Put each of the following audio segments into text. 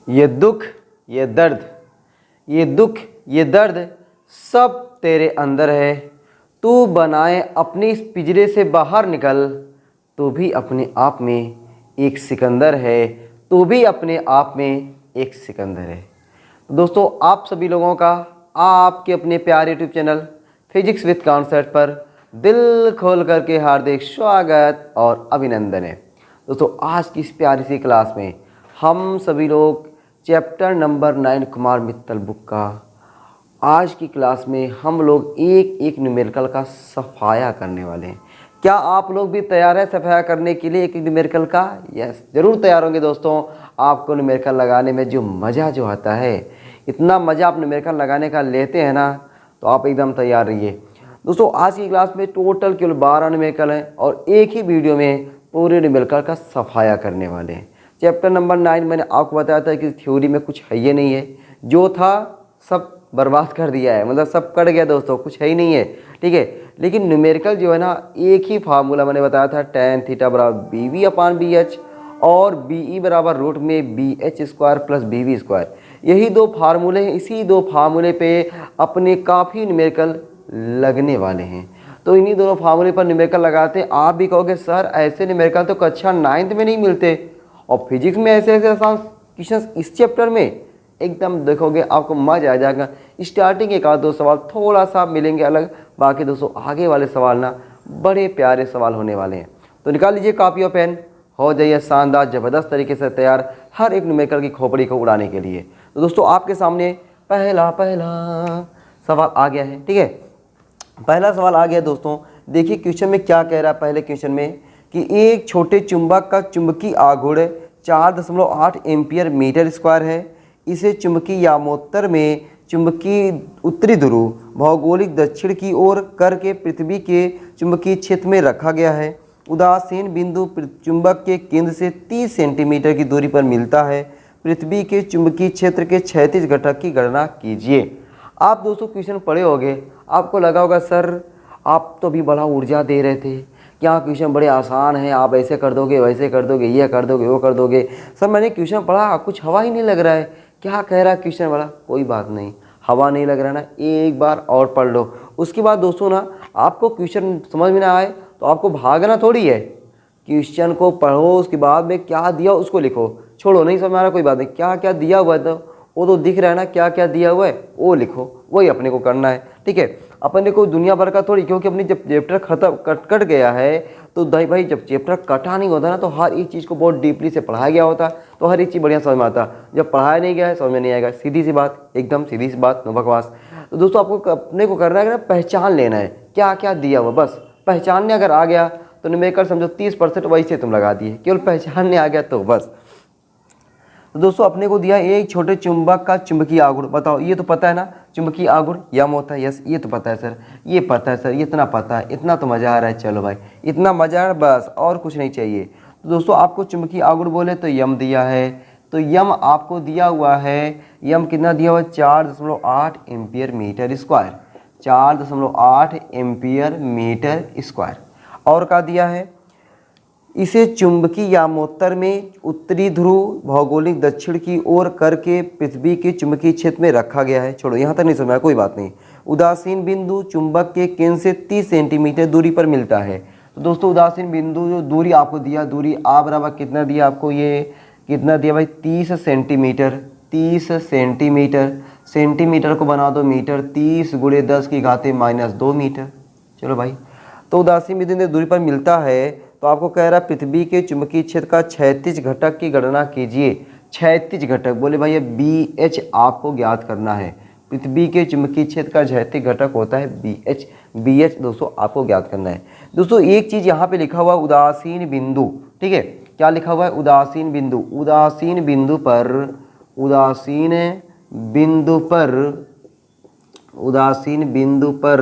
ये दुख, ये दर्द, ये दुख, ये दर्द सब तेरे अंदर है। तू बनाए अपने इस पिंजरे से बाहर निकल। तू भी अपने आप में एक सिकंदर है। तू भी अपने आप में एक सिकंदर है। तो दोस्तों, आप सभी लोगों का आपके अपने प्यारे YouTube channel physics with concept पर दिल खोल करके हार्दिक स्वागत और अभिनंदन है। दोस्तों, आज की इस प्यारी सी क्लास में हम सभी लोग chapter number 9 Kumar Mittal book का आज की क्लास में हम लोग एक एक न्यूमेरिकल का सफाया करने वाले हैं। क्या आप लोग भी तैयार हैं सफाया करने के लिए एक एक न्यूमेरिकल का? यस, ज़रूर तैयार होंगे दोस्तों। आपको न्यूमेरिकल लगाने में जो मज़ा जो आता है, इतना मज़ा आप न्यूमेरिकल लगाने का लेते हैं ना, तो आप एकदम तैयार रहिए। दोस्तों, आज की क्लास में टोटल केवल 12 न्यूमेरिकल हैं और एक ही वीडियो में पूरे न्यूमेरिकल का सफाया करने वाले हैं। चैप्टर नंबर 9 मैंने आपको बताया था कि थ्योरी में कुछ है ही नहीं है, जो था सब बर्बाद कर दिया है, मतलब सब कट गया दोस्तों, कुछ है ही नहीं है, ठीक है। लेकिन न्यूमेरिकल जो है ना, एक ही फार्मूला मैंने बताया था, tan थीटा बराबर BV/BH और BE बराबर रूट में BH² प्लस BV²। यही दो फार्मूले हैं, इसी दो फार्मूले पे अपने काफ़ी न्यूमेरिकल लगने वाले हैं। तो इन्हीं दोनों फार्मूले पर न्यूमेरिकल लगाते हैं। आप भी कहोगे सर ऐसे न्यूमेरिकल तो कक्षा 9th में नहीं मिलते, और फिजिक्स में ऐसे ऐसे आसान क्वेश्चन इस चैप्टर में एकदम देखोगे आपको मजा आ जाएगा। स्टार्टिंग एक आध दो सवाल थोड़ा सा मिलेंगे अलग, बाकी दोस्तों आगे वाले सवाल ना बड़े प्यारे सवाल होने वाले हैं। तो निकाल लीजिए कॉपी और पेन, हो जाइए शानदार ज़बरदस्त तरीके से तैयार हर एक न्यूमेरिकल की खोपड़ी को उड़ाने के लिए। तो दोस्तों, आपके सामने पहला सवाल आ गया है, ठीक है। पहला सवाल आ गया दोस्तों। देखिए क्वेश्चन में क्या कह रहा है। पहले क्वेश्चन में कि एक छोटे चुंबक का चुंबकीय आघूर्ण 4.8 एम्पियर मीटर स्क्वायर है। इसे चुंबकीय यामोत्तर में चुंबकीय उत्तरी ध्रुव भौगोलिक दक्षिण की ओर करके पृथ्वी के चुंबकीय क्षेत्र में रखा गया है। उदासीन बिंदु चुंबक के केंद्र से 30 सेंटीमीटर की दूरी पर मिलता है। पृथ्वी के चुंबकीय क्षेत्र के क्षैतिज घटक की गणना कीजिए। आप दोस्तों क्वेश्चन पढ़े होंगे, आपको लगा होगा सर आप तो भी बड़ा ऊर्जा दे रहे थे, क्या क्वेश्चन बड़े आसान हैं, आप ऐसे कर दोगे वैसे कर दोगे, ये कर दोगे वो कर दोगे। सर मैंने क्वेश्चन पढ़ा, कुछ हवा ही नहीं लग रहा है, क्या कह रहा है क्वेश्चन वाला। कोई बात नहीं, हवा नहीं लग रहा ना, एक बार और पढ़ लो। उसके बाद दोस्तों ना, आपको क्वेश्चन समझ में ना आए तो आपको भागना थोड़ी है, क्वेश्चन को पढ़ो, उसके बाद में क्या दिया उसको लिखो। छोड़ो, नहीं समझ में आ रहा कोई बात नहीं, क्या क्या दिया हुआ है तो वो तो दिख रहा है ना, क्या क्या दिया हुआ है वो लिखो, वही अपने को करना है, ठीक है। अपने को दुनिया भर का थोड़ी, क्योंकि अपनी जब चैप्टर खत्म कट गया है तो भाई जब चैप्टर कटा नहीं होता ना, तो हर एक चीज़ को बहुत डीपली से पढ़ाया गया होता, तो हर एक चीज़ बढ़िया समझ में आता। जब पढ़ाया नहीं गया है समझ में नहीं आएगा, सीधी सी बात, एकदम सीधी सी बात, नो बकवास। तो दोस्तों आपको अपने को करना है ना, पहचान लेना है क्या क्या दिया हुआ, बस पहचानने अगर आ गया तो न्यूमेरिकल समझो 30% वैसे तुम लगा दिए, केवल पहचानने आ गया तो बस। तो दोस्तों अपने को दिया एक छोटे चुंबक का चुंबकीय आघूर्ण, बताओ ये तो पता है ना, चुंबकीय आघूर्ण यम होता है। यस, ये तो पता है सर, ये पता है सर, ये इतना पता है, इतना तो मज़ा आ रहा है। चलो भाई, इतना मज़ा आ रहा है बस, और कुछ नहीं चाहिए। तो दोस्तों आपको चुंबकीय आघूर्ण बोले तो यम दिया है, तो यम आपको दिया हुआ है, यम कितना दिया हुआ है 4.8 ampere metre square, 4.8 ampere metre square. और क्या दिया है, इसे चुंबकीय यामोत्तर में उत्तरी ध्रुव भौगोलिक दक्षिण की ओर करके पृथ्वी के चुंबकीय क्षेत्र में रखा गया है। छोड़ो, यहाँ तक नहीं समझा, कोई बात नहीं। उदासीन बिंदु चुंबक के केंद्र से 30 सेंटीमीटर दूरी पर मिलता है। तो दोस्तों उदासीन बिंदु जो दूरी आपको दिया, दूरी आ बराबर कितना दिया आपको, ये कितना दिया भाई 30 सेंटीमीटर, 30 सेंटीमीटर, सेंटीमीटर को बना दो मीटर, 30 × 10⁻² मीटर। चलो भाई, तो उदासीन बिंदु दूरी पर मिलता है। तो आपको कह रहा है पृथ्वी के चुंबकीय क्षेत्र का क्षैतिज घटक की गणना कीजिए। क्षैतिज घटक बोले भाई ये BH आपको ज्ञात करना है। पृथ्वी के चुंबकीय क्षेत्र का क्षैतिज घटक होता है BH, BH दोस्तों आपको ज्ञात करना है। दोस्तों एक चीज़ यहाँ पे लिखा हुआ उदासीन बिंदु, ठीक है, क्या लिखा हुआ है उदासीन बिंदु, उदासीन बिंदु पर, उदासीन बिंदु पर, उदासीन बिंदु पर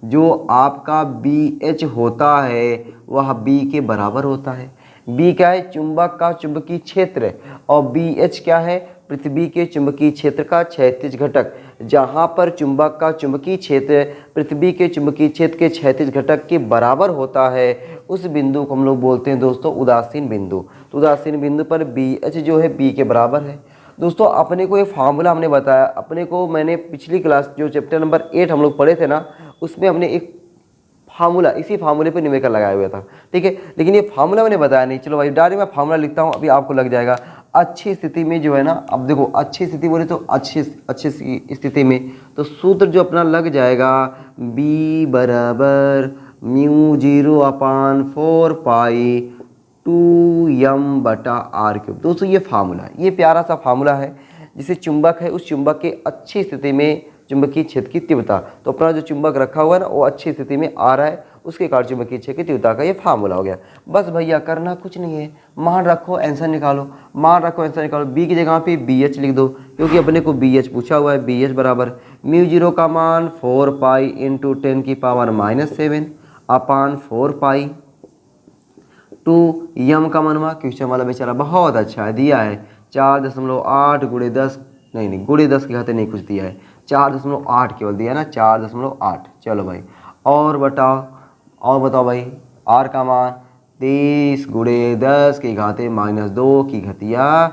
जो आपका BH होता है वह B के बराबर होता है। B क्या है, चुंबक का चुंबकीय क्षेत्र, और BH क्या है, पृथ्वी के चुंबकीय क्षेत्र का क्षैतिज घटक। जहाँ पर चुंबक का चुंबकीय क्षेत्र पृथ्वी के चुंबकीय क्षेत्र के क्षैतिज घटक के बराबर होता है, उस बिंदु को हम लोग बोलते हैं दोस्तों उदासीन बिंदु। तो उदासीन बिंदु पर BH जो है B के बराबर है। दोस्तों अपने को ये फार्मूला हमने बताया, अपने को मैंने पिछली क्लास जो चैप्टर नंबर 8 हम लोग पढ़े थे ना, उसमें हमने एक फार्मूला, इसी फार्मूले पे न्यूमेरिकल लगाया हुआ था, ठीक है। लेकिन ये फार्मूला मैंने बताया नहीं। चलो भाई डायरेक्ट मैं फार्मूला लिखता हूँ, अभी आपको लग जाएगा। अच्छी स्थिति में जो है ना, अब देखो अच्छी स्थिति बोले तो अच्छी स्थिति में तो सूत्र जो अपना लग जाएगा B बराबर म्यू 0/4 पाई 2m बटा r क्यूब। दोस्तों ये फार्मूला है, ये प्यारा सा फार्मूला है, जिसे चुंबक है उस चुंबक के अच्छी स्थिति में चुंबकीय क्षेत्र की तीव्रता, तो अपना जो चुंबक रखा हुआ है ना वो अच्छी स्थिति में आ रहा है, उसके कारण चुंबकीय क्षेत्र की तीव्रता का ये फार्मूला हो गया। बस भैया करना कुछ नहीं है, मान रखो आंसर निकालो, मान रखो आंसर निकालो। बी की जगह पे BH लिख दो, क्योंकि अपने को BH पूछा हुआ है। BH बराबर म्यू 0 का मान 4 पाई इंटू 10⁻⁻7/4 पाई 2m का मनवा, क्वेश्चन वाला बेचारा बहुत अच्छा है, दिया है 4.8 गुणे 10, नहीं गुणे 10 की घाते नहीं कुछ दिया है, 4.8 केवल दिया ना, 4.8। चलो भाई और बताओ भाई, r का मान 30 गुणे 10 की घाते -2 की घतिया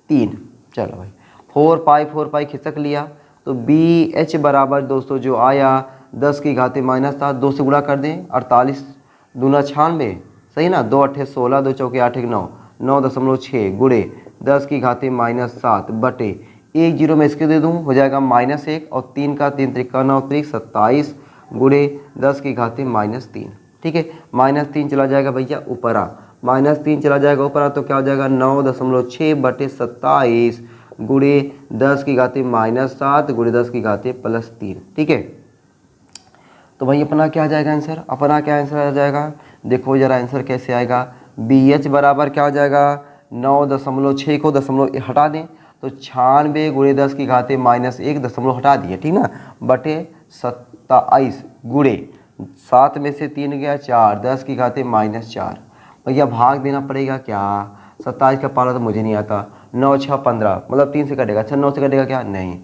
3। चलो भाई 4 पाई खिसक लिया, तो BH बराबर दोस्तों जो आया 10 की घाते -7, 2 से गुणा कर दें, 48 दूना 96, सही ना, 2 8 16, 2 चौके 8 9, 9.6 गुणे 10 की घाते -7 बटे 1 0 में इसके दे दूँ, हो जाएगा -1, और 3 का 3 त्रिका 9 त्रिक 27 गुणे 10 की घाते -3, ठीक है। -3 चला जाएगा भैया ऊपर आ, -3 चला जाएगा ऊपर आ, तो क्या हो जाएगा 9.6 बटे 27 गुणे 10 की घाते -7 गुणे 10 की घाते +3, ठीक है। तो भाई अपना क्या आ जाएगा आंसर, अपना क्या आंसर आ जाएगा, देखो जरा आंसर कैसे आएगा। BH बराबर क्या हो जाएगा, 9.6 को दशमलव हटा दें तो 96 गुणे 10 की घाते -1 दशमलव हटा दिए, ठीक ना, बटे 27 गुणे 7 में से 3 गया 4, 10 की घाते -4। भैया भाग देना पड़ेगा क्या, 27 का पारा तो मुझे नहीं आता, 9 6 15 मतलब 3 से कटेगा, अच्छा 9 से कटेगा क्या, नहीं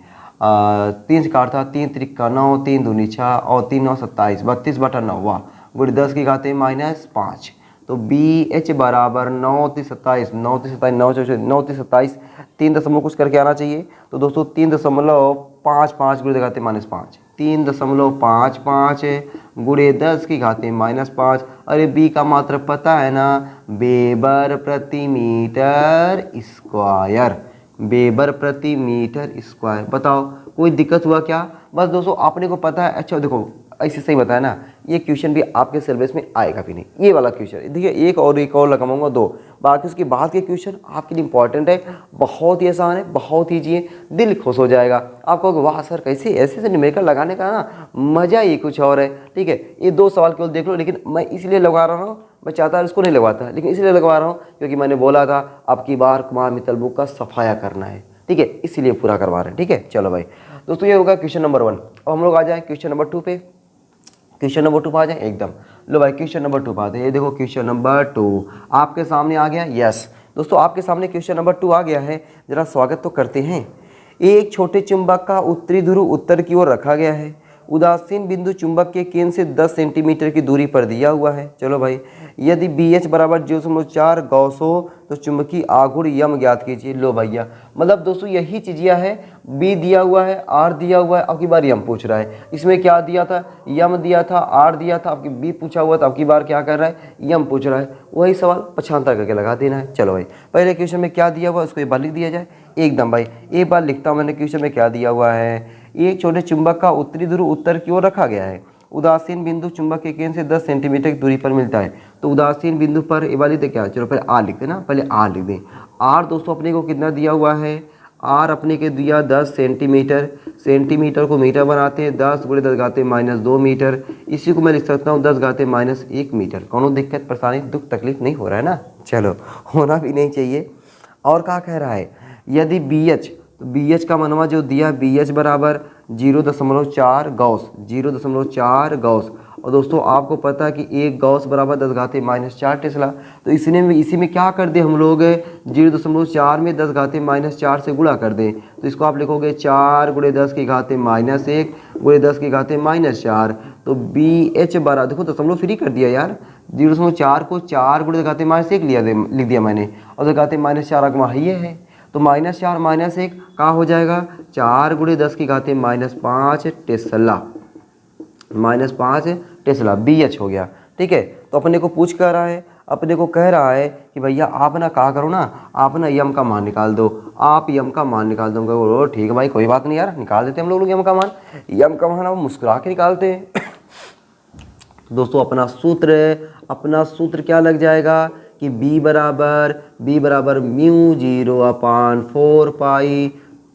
3 से काटता, 3 त्रिका 9, 3 दूनी 6 और 3 9 27, 32/9 वाह गुणे 10 की घाते -5। तो BH बराबर 9 3 27, 9 3 27, 9 3 27, 3 दशमलव कुछ करके आना चाहिए, तो दोस्तों 3.55 गुणे घाते -5, 3.55 गुणे 10 की घाते -5। अरे B का मात्रा पता है ना, वेबर प्रति मीटर स्क्वायर, वेबर प्रति मीटर स्क्वायर। बताओ कोई दिक्कत हुआ क्या, बस दोस्तों आपने को पता है। अच्छा देखो ऐसे सही बताया ना, ये क्वेश्चन भी आपके सिलेबस में आएगा भी नहीं, ये वाला क्वेश्चन देखिए, एक और लगाऊंगा 2, बाकी उसके बाद के क्वेश्चन आपके लिए इंपॉर्टेंट है, बहुत ही आसान है, बहुत ही जी दिल खुश हो जाएगा। आप कहोगे वाह सर कैसे ऐसे न्यूमेरिकल लगाने का ना मज़ा ही कुछ और है, ठीक है। ये 2 सवाल केवल देख लो, लेकिन मैं इसलिए लगवा रहा हूँ, मैं चाहता इसको नहीं लगवाता, लेकिन इसलिए लगवा रहा हूँ क्योंकि मैंने बोला था अब की बार कुमार मित्तल बुक का सफाया करना है, ठीक है, इसीलिए पूरा करवा रहे हैं, ठीक है। चलो भाई दोस्तों ये होगा क्वेश्चन नंबर 1। अब हम लोग आ जाए क्वेश्चन नंबर 2 पे, क्वेश्चन नंबर 2 पे आ जाए एकदम। लो भाई क्वेश्चन नंबर 2 पे आते हैं, ये देखो क्वेश्चन नंबर 2 आपके सामने आ गया। यस दोस्तों आपके सामने क्वेश्चन नंबर 2 आ गया है, जरा स्वागत तो करते हैं। एक छोटे चुंबक का उत्तरी ध्रुव उत्तर की ओर रखा गया है, उदासीन बिंदु चुंबक के केंद्र से 10 सेंटीमीटर की दूरी पर दिया हुआ है। चलो भाई यदि BH बराबर 0.4 गॉस हो तो चुंबकीय आघूर्ण यम ज्ञात कीजिए। लो भैया मतलब दोस्तों यही चीज़ियाँ है, B दिया हुआ है, R दिया हुआ है, अब की बार यम पूछ रहा है। इसमें क्या दिया था, यम दिया था, R दिया था, आपकी B पूछा हुआ था, अब की बार क्या कर रहा है, यम पूछ रहा है। वही सवाल पक्षांतर करके लगा देना है। चलो भाई पहले क्वेश्चन में क्या दिया हुआ है उसको एक बार लिख दिया जाए एकदम। भाई एक बार लिखता हूँ मैंने क्वेश्चन में क्या दिया हुआ है, एक छोटे चुंबक का उत्तरी ध्रुव उत्तर की ओर रखा गया है, उदासीन बिंदु चुंबक के केंद्र से 10 सेंटीमीटर की दूरी पर मिलता है। तो उदासीन बिंदु पर ये वाली तो क्या, चलो पहले R लिखते ना, पहले R लिख दें। R दोस्तों अपने को कितना दिया हुआ है, R अपने के दिया 10 सेंटीमीटर, सेंटीमीटर को मीटर बनाते हैं, 10 गुणे 10 घाते -2 मीटर, इसी को मैं लिख सकता हूँ 10 घाते -1 मीटर। कौनो दिक्कत परेशानी दुख तकलीफ नहीं हो रहा है ना, चलो होना भी नहीं चाहिए। और क्या कह रहा है, यदि BH, तो BH का मनवा जो दिया BH बराबर 0.4 गॉस, 0.4 गॉस। और दोस्तों आपको पता है कि 1 गॉस बराबर 10 घाते -4 टेस्ला, तो इसी में क्या कर दे हम लोग 0.4 में 10 घाते -4 से गुणा कर दें, तो इसको आप लिखोगे 4 गुणे 10 की घाते -1 गुणे 10 की घाते -4। तो BH बराबर देखो दशमलव फ्री कर दिया यार, 0.4 को 4 गुणे 10 घाते -1 लिख दिया मैंने, और 10 घाते -4 अगमा ये है, तो -4 -1 कहाँ हो जाएगा, 4 × 10⁻⁻5 टेस्ला, -5 टेस्ला BH हो गया। ठीक है, तो अपने को पूछ कर रहा है, अपने को कह रहा है कि भैया आप ना कहा करो ना, आप ना यम का मान निकाल दो, आप यम का मान निकाल दो। बोलो ठीक है भाई, कोई बात नहीं यार, निकाल देते हम लोग यम का मान। यम का मान आप मुस्कुरा के निकालते हैं। दोस्तों अपना सूत्र क्या लग जाएगा कि b बराबर μ0/4π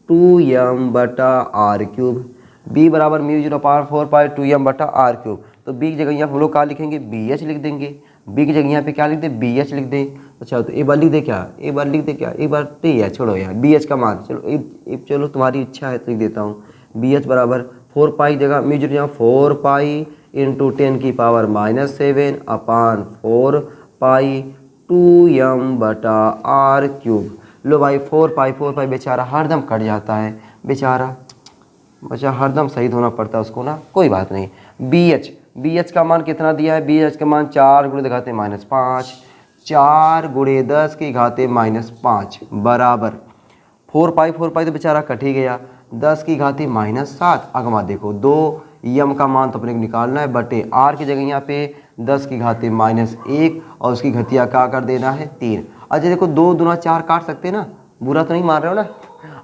2m/r³। b बराबर μ0/4π 2m/r³। तो b की जगह यहाँ हम लोग क्या लिखेंगे, BH लिख देंगे। b की जगह यहाँ पे क्या लिख दें, BH लिख दें। अच्छा तो एक बार लिख दे क्या, एक बार लिख दे क्या, एक बार नहीं यार छोड़ो यार, BH का मान चलो तुम्हारी इच्छा है तो लिख देता हूँ। BH बराबर 4π जगह μ0 4π × 10⁻⁷/4π 2m/r³। लो भाई 4π बेचारा हरदम कट जाता है, बेचारा बच्चा हरदम शहीद होना पड़ता है उसको ना, कोई बात नहीं। BH का मान कितना दिया है, BH का मान 4 × 10⁻⁵, 4 × 10⁻⁵ बराबर 4π तो बेचारा कट ही गया, 10⁻⁷। अगमा देखो 2 यम का मान तो अपने को निकालना है बटे r की जगह यहाँ पे 10⁻⁻1 और उसकी घतिया क्या कर देना है 3। अच्छा देखो 2 दूना 4 काट सकते हैं ना, बुरा तो नहीं मान रहे हो ना।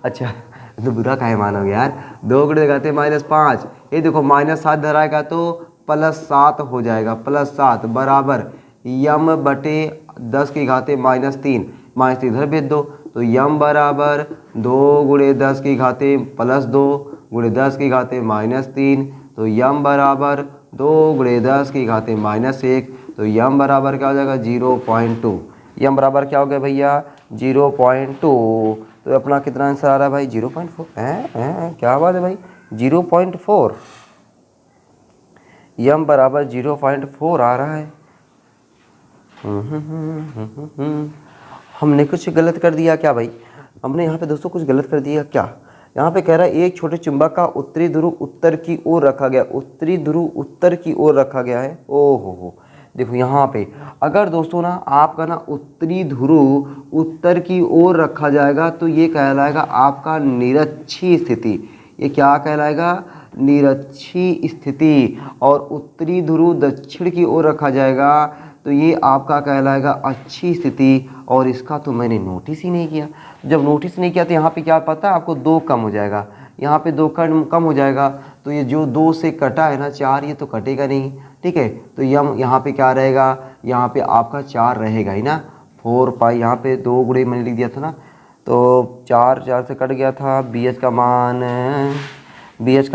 अच्छा तो बुरा काहे मानोगे यार, 2 × 10⁻⁵, ये देखो -7 धराएगा तो +7 हो जाएगा, +7 बराबर यम बटे 10⁻⁻3 इधर भेज दो, तो यम बराबर 2 × 10⁻2 × 10⁻⁻3, तो यम बराबर 2 × 10⁻⁻1, तो यम बराबर क्या हो जाएगा 0.2। यम बराबर क्या हो गया भैया 0.2। तो अपना कितना आंसर आ रहा है भाई 0.4। क्या बात है भाई 0.4, यम बराबर 0.4 आ रहा है। हमने कुछ गलत कर दिया क्या भाई, हमने यहाँ पे दोस्तों कुछ गलत कर दिया क्या। यहाँ पे कह रहा है एक छोटे चुंबक का उत्तरी ध्रुव उत्तर की ओर रखा गया, उत्तरी ध्रुव उत्तर की ओर रखा गया है। ओहो देखो यहाँ पे अगर दोस्तों ना आपका ना उत्तरी ध्रुव उत्तर की ओर रखा जाएगा तो ये कहलाएगा आपका निरक्षीय स्थिति। ये क्या कहलाएगा, निरक्षीय स्थिति। और उत्तरी ध्रुव दक्षिण की ओर रखा जाएगा तो ये आपका कहलाएगा अच्छी स्थिति। और इसका तो मैंने नोटिस ही नहीं किया। जब नोटिस नहीं किया तो यहाँ पे क्या पता है आपको 2 कम हो जाएगा, यहाँ पे 2 कम हो जाएगा। तो ये जो 2 से कटा है ना 4, ये तो कटेगा नहीं। ठीक है, तो यहाँ पे क्या रहेगा, यहाँ पे आपका 4 रहेगा ही ना। 4π यहाँ पे 2 गुणे मैंने लिख दिया था ना, तो 4 से कट गया था। BH का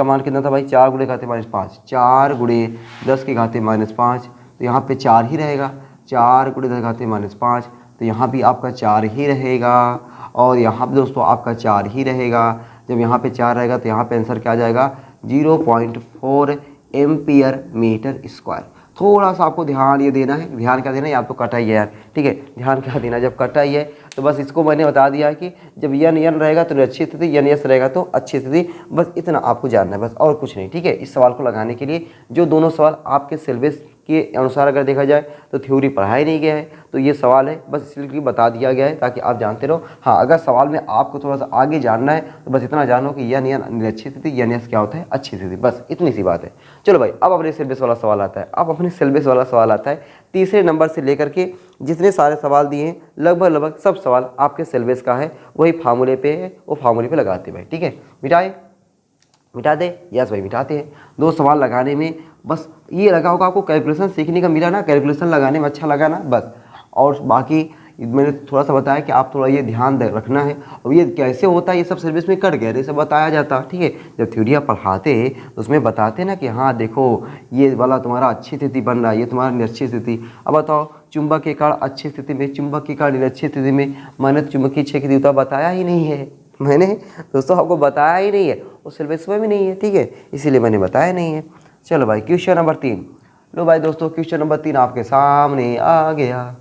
मान कितना था भाई 4 × 10⁻⁵, 4 × 10⁻⁵, तो यहाँ पे 4 ही रहेगा। 4 × 10⁻⁵, तो यहाँ भी आपका 4 ही रहेगा। और यहाँ पे दोस्तों आपका 4 ही रहेगा। जब यहाँ पे 4 रहेगा तो यहाँ पे आंसर क्या आ जाएगा 0.4 एम्पियर मीटर स्क्वायर। थोड़ा सा आपको ध्यान ये देना है, ध्यान क्या देना है, आप तो कटा ही है यार। ठीक है, ध्यान क्या देना, जब कटा ही है तो बस इसको मैंने बता दिया है कि जब यन रहेगा तो अच्छी स्थिति, यस रहेगा तो अच्छी स्थिति। बस इतना आपको जानना है, बस और कुछ नहीं। ठीक है, इस सवाल को लगाने के लिए जो दोनों सवाल आपके सिलेबस के अनुसार अगर देखा जाए तो थ्योरी पढ़ाया नहीं गया है, तो ये सवाल है बस इसलिए बता दिया गया है ताकि आप जानते रहो। हाँ, अगर सवाल में आपको थोड़ा सा आगे जानना है तो बस इतना जानो कि यन अच्छी स्थिति, यस क्या होता है अच्छी स्थिति, बस इतनी सी बात है। चलो भाई, अब अपने सिलेबस वाला सवाल आता है। अब अपने सिलेबस वाला सवाल आता है तीसरे नंबर से लेकर के जितने सारे सवाल दिए हैं लगभग सब सवाल आपके सिलेबस का है, वही फार्मूले पे है, वो फार्मूले पे लगाते भाई। ठीक है, मिटा दे, यस भाई मिटाते हैं। 2 सवाल लगाने में बस ये लगा होगा आपको, कैलकुलेशन सीखने का मिला ना, कैलकुलेशन लगाने में अच्छा लगा ना बस। और बाकी मैंने थोड़ा सा बताया कि आप थोड़ा ये ध्यान रखना है। और ये कैसे होता है ये सब सिलेबस में कट गहरे से बताया जाता। ठीक है, जब थ्योरिया पढ़ाते तो उसमें बताते ना कि हाँ देखो ये वाला तुम्हारा अच्छी स्थिति बन रहा है, ये तुम्हारा निरक्षी स्थिति। अब बताओ चुंबक के कारण अच्छी स्थिति में, चुंबक के कारण निरक्षी स्थिति में, मैंने चुंबकीय क्षेत्र की तीव्रता बताया ही नहीं है। मैंने दोस्तों आपको बताया ही नहीं है, उस सिलेबस में भी नहीं है। ठीक है, इसीलिए मैंने बताया नहीं है। चलो भाई, क्वेश्चन नंबर 3। लो भाई दोस्तों, क्वेश्चन नंबर 3 आपके सामने आ गया।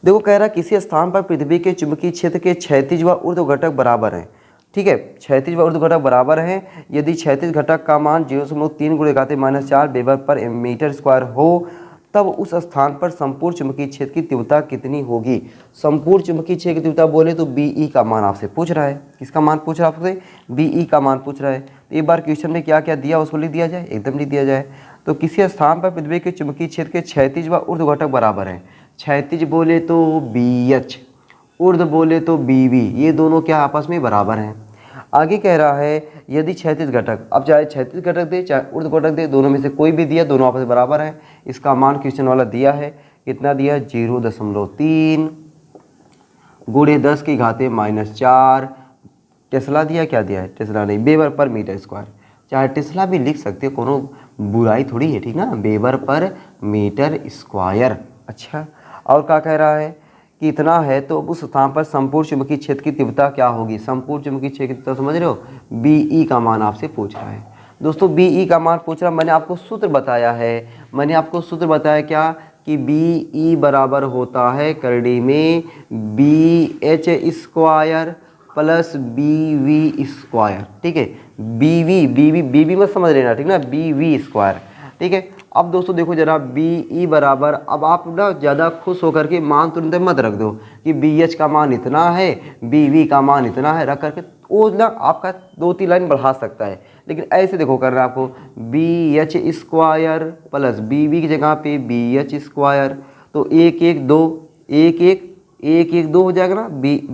देखो कह रहा किसी स्थान पर पृथ्वी के चुंबकीय क्षेत्र के क्षैतिज व ऊर्ध्व घटक बराबर हैं। ठीक है, क्षैतिज व ऊर्ध्व घटक बराबर हैं यदि क्षैतिज घटक का मान 0.3 × 10⁻⁴ वेबर पर मीटर स्क्वायर हो तब उस स्थान पर संपूर्ण चुंबकीय क्षेत्र की तीव्रता कितनी होगी। संपूर्ण चुंबकीय क्षेत्र की तीव्रता बोले तो BE का मान आपसे पूछ रहा है। किसका मान पूछ रहा है आपसे? BE का मान पूछ रहा है। तो एक बार क्वेश्चन में क्या क्या दिया उसको लिख दिया जाए, एकदम लिख दिया जाए। तो किसी स्थान पर पृथ्वी के चुंबकीय क्षेत्र के क्षैतिज व ऊर्ध्व घटक बराबर हैं। क्षैतिज बोले तो BH, ऊर्ध्व बोले तो BV, ये दोनों क्या आपस में बराबर हैं। आगे कह रहा है यदि क्षैतिज घटक, अब चाहे क्षैतिज घटक दे चाहे ऊर्ध्व घटक दे, दोनों में से कोई भी दिया, दोनों आपस में बराबर हैं। इसका मान क्वेश्चन वाला दिया है, कितना दिया? 0.3 गुणे 10 की घाते -4। टेस्ला दिया, क्या दिया है? टेस्ला नहीं, वेबर पर मीटर स्क्वायर। चाहे टेस्ला भी लिख सकते हो, कोनो बुराई थोड़ी है, ठीक ना, वेबर पर मीटर स्क्वायर। अच्छा, और क्या कह रहा है कि इतना है तो उस स्थान पर संपूर्ण चुंबकीय क्षेत्र की तीव्रता क्या होगी। संपूर्ण चुंबकीय क्षेत्र की तीव्रता समझ रहे हो? BE का मान आपसे पूछ रहा है दोस्तों, BE का मान पूछ रहा है। मैंने आपको सूत्र बताया है, मैंने आपको सूत्र बताया क्या कि BE बराबर होता है करड़ी में BH square plus BV square, ठीक है। BV मत समझ लेना, ठीक ना, BV स्क्वायर, ठीक है। अब दोस्तों देखो जरा, BE बराबर, अब आप ना ज़्यादा खुश होकर के मान तुरंत मत रख दो कि BH का मान इतना है, BV का मान इतना है, रख करके वो ना आपका 2-3 लाइन बढ़ा सकता है। लेकिन ऐसे देखो कर रहा है आपको, BH स्क्वायर प्लस BV की जगह पे BH स्क्वायर, तो 1 1 2 1 1 1 1 2 हो जाएगा ना।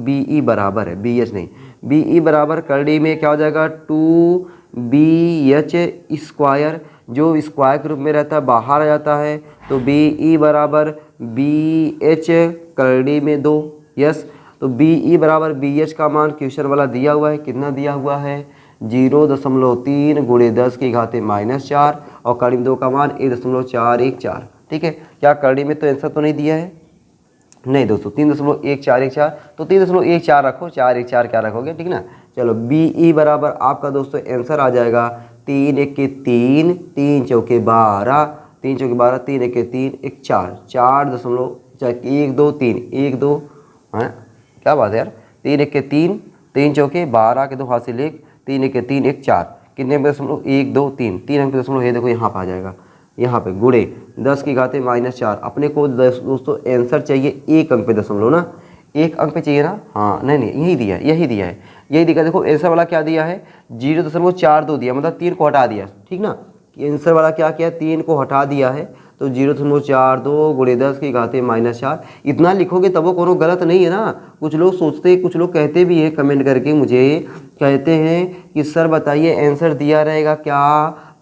BE बराबर है, BH नहीं, BE बराबर करड़ी में क्या हो जाएगा 2BH स्क्वायर, जो स्क्वायर के रूप में रहता है बाहर आ जाता है, तो BE बराबर BH करड़ी में 2, यस। तो BE बराबर BH का मान क्वेश्चन वाला दिया हुआ है, कितना दिया हुआ है? 0.3 गुणे 10 की घाते -4 और करड़ी में 2 का मान 1.414, ठीक है। क्या करड़ी में तो आंसर तो नहीं दिया है? नहीं दोस्तों, 3.1414, तो 3.14 रखो, 414 क्या रखोगे, ठीक ना। चलो BE बराबर आपका दोस्तों आंसर आ जाएगा 3 1 के 3, 3 चौके 12, 3 चौके 12, 3 1 के 3, 1 4, 4.1 2 3 1 2, हाँ क्या बात है यार, 3 1 के 3, 3 चौके 12 के 2 हाथ से लेख, 3 1 के 3 1 4, कितने पे दशमलव 1 2 3, 3 अंक पे दशमलव है, देखो यहाँ पर आ जाएगा, यहाँ पे गुणे 10 की घाते -4। अपने को दोस्तों आंसर चाहिए 1 अंक पे दशमलव ना, 1 अंक पे चाहिए ना, हाँ नहीं यही दिया है, यही दिया है, यही दिखा। देखो आंसर वाला क्या दिया है? 0.42 दिया, मतलब 3 को हटा दिया, ठीक ना। आंसर वाला क्या किया? 3 को हटा दिया है, तो 0.42 गुणे 10 की घाते -4 इतना लिखोगे तब वो कोनो गलत नहीं है ना। कुछ लोग सोचते, कुछ लोग कहते भी हैं कमेंट करके मुझे, कहते हैं कि सर बताइए आंसर दिया रहेगा क्या,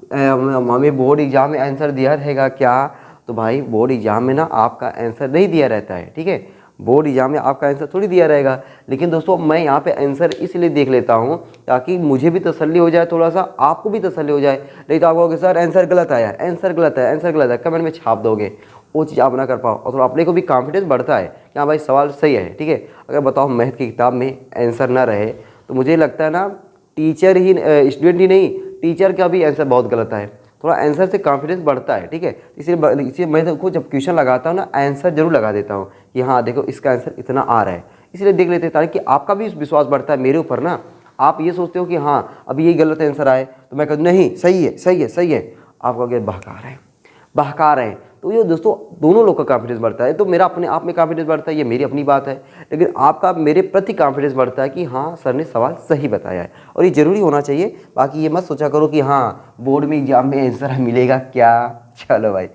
हमें बोर्ड एग्जाम में आंसर दिया रहेगा क्या? तो भाई बोर्ड एग्जाम में ना आपका आंसर नहीं दिया रहता है, ठीक है, बोर्ड एग्जाम में आपका आंसर थोड़ी दिया रहेगा। लेकिन दोस्तों मैं यहाँ पे आंसर इसलिए देख लेता हूँ ताकि मुझे भी तसल्ली हो जाए, थोड़ा सा आपको भी तसल्ली हो जाए। नहीं तो आप कहोगे सर आंसर गलत आया, आंसर गलत है, आंसर गलत है, कमेंट में छाप दोगे, वो चीज़ आप ना कर पाओ, और थोड़ा अपने को भी कॉन्फिडेंस बढ़ता है कि हाँ भाई सवाल सही है, ठीक है। अगर बताओ मैथ की किताब में आंसर ना रहे तो मुझे लगता है ना टीचर ही, स्टूडेंट ही नहीं, टीचर का भी आंसर बहुत गलत है, थोड़ा आंसर से कॉन्फिडेंस बढ़ता है, ठीक है। इसलिए मैं देखो जब क्वेश्चन लगाता हूँ ना आंसर जरूर लगा देता हूँ कि हाँ देखो इसका आंसर इतना आ रहा है, इसलिए देख लेते हैं ताकि आपका भी विश्वास बढ़ता है मेरे ऊपर ना। आप ये सोचते हो कि हाँ अभी यही गलत आंसर आए तो मैं कहूँ नहीं सही है सही है सही है, आप कहोगे बहका रहे हैं बहका रहे हैं। तो ये दोस्तों दोनों लोग का कॉन्फिडेंस बढ़ता है, तो मेरा अपने आप में कॉन्फिडेंस बढ़ता है, ये मेरी अपनी बात है, लेकिन आपका मेरे प्रति कॉन्फिडेंस बढ़ता है कि हाँ सर ने सवाल सही बताया है, और ये जरूरी होना चाहिए। बाकी ये मत सोचा करो कि हाँ बोर्ड में एग्जाम में आंसर मिलेगा क्या, चलो भाई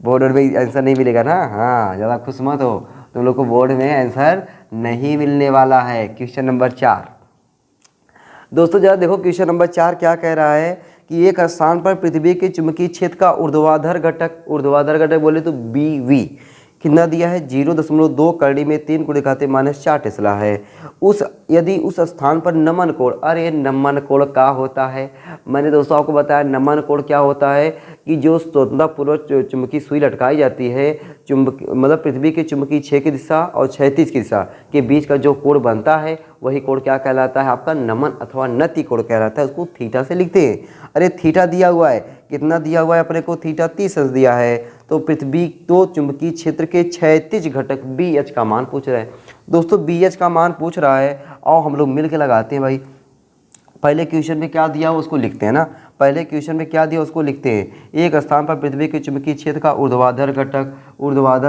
बोर्ड में आंसर नहीं मिलेगा ना, हाँ ज़्यादा खुश मत हो, तुम लोग को बोर्ड में आंसर नहीं मिलने वाला है। क्वेश्चन नंबर 4 दोस्तों जरा देखो, क्वेश्चन नंबर 4 क्या कह रहा है कि एक स्थान पर पृथ्वी के चुंबकीय क्षेत्र का ऊर्ध्वाधर घटक बोले तो BV कितना दिया है? 0.2 करड़ी में 3 गुणे घाते -4 टेस्ला है। यदि उस स्थान पर नमन कोण, अरे नमन कोण क्या होता है? मैंने दोस्तों आपको बताया नमन कोण क्या होता है कि जो स्वतंत्रता पूर्वक चुंबकीय सुई लटकाई जाती है, मतलब पृथ्वी के चुंबकीय क्षेत्र की दिशा और क्षैतिज की दिशा के बीच का जो कोण बनता है वही कोण क्या कहलाता है? आपका नमन अथवा नति कोण कहलाता है, उसको थीटा से लिखते हैं। अरे थीटा दिया हुआ है, कितना दिया हुआ है अपने को? थीटा 30 अंश दिया है। तो पृथ्वी तो चुंबकीय क्षेत्र के क्षैतिज घटक BH का मान पूछ रहा है दोस्तों, BH का मान पूछ रहा है, और हम लोग मिल के लगाते हैं भाई। पहले क्वेश्चन में क्या दिया हो उसको लिखते हैं ना, पहले क्वेश्चन में क्या दिया उसको लिखते हैं। एक स्थान पर पृथ्वी के चुंबकीय क्षेत्र का ऊर्ध्वाधर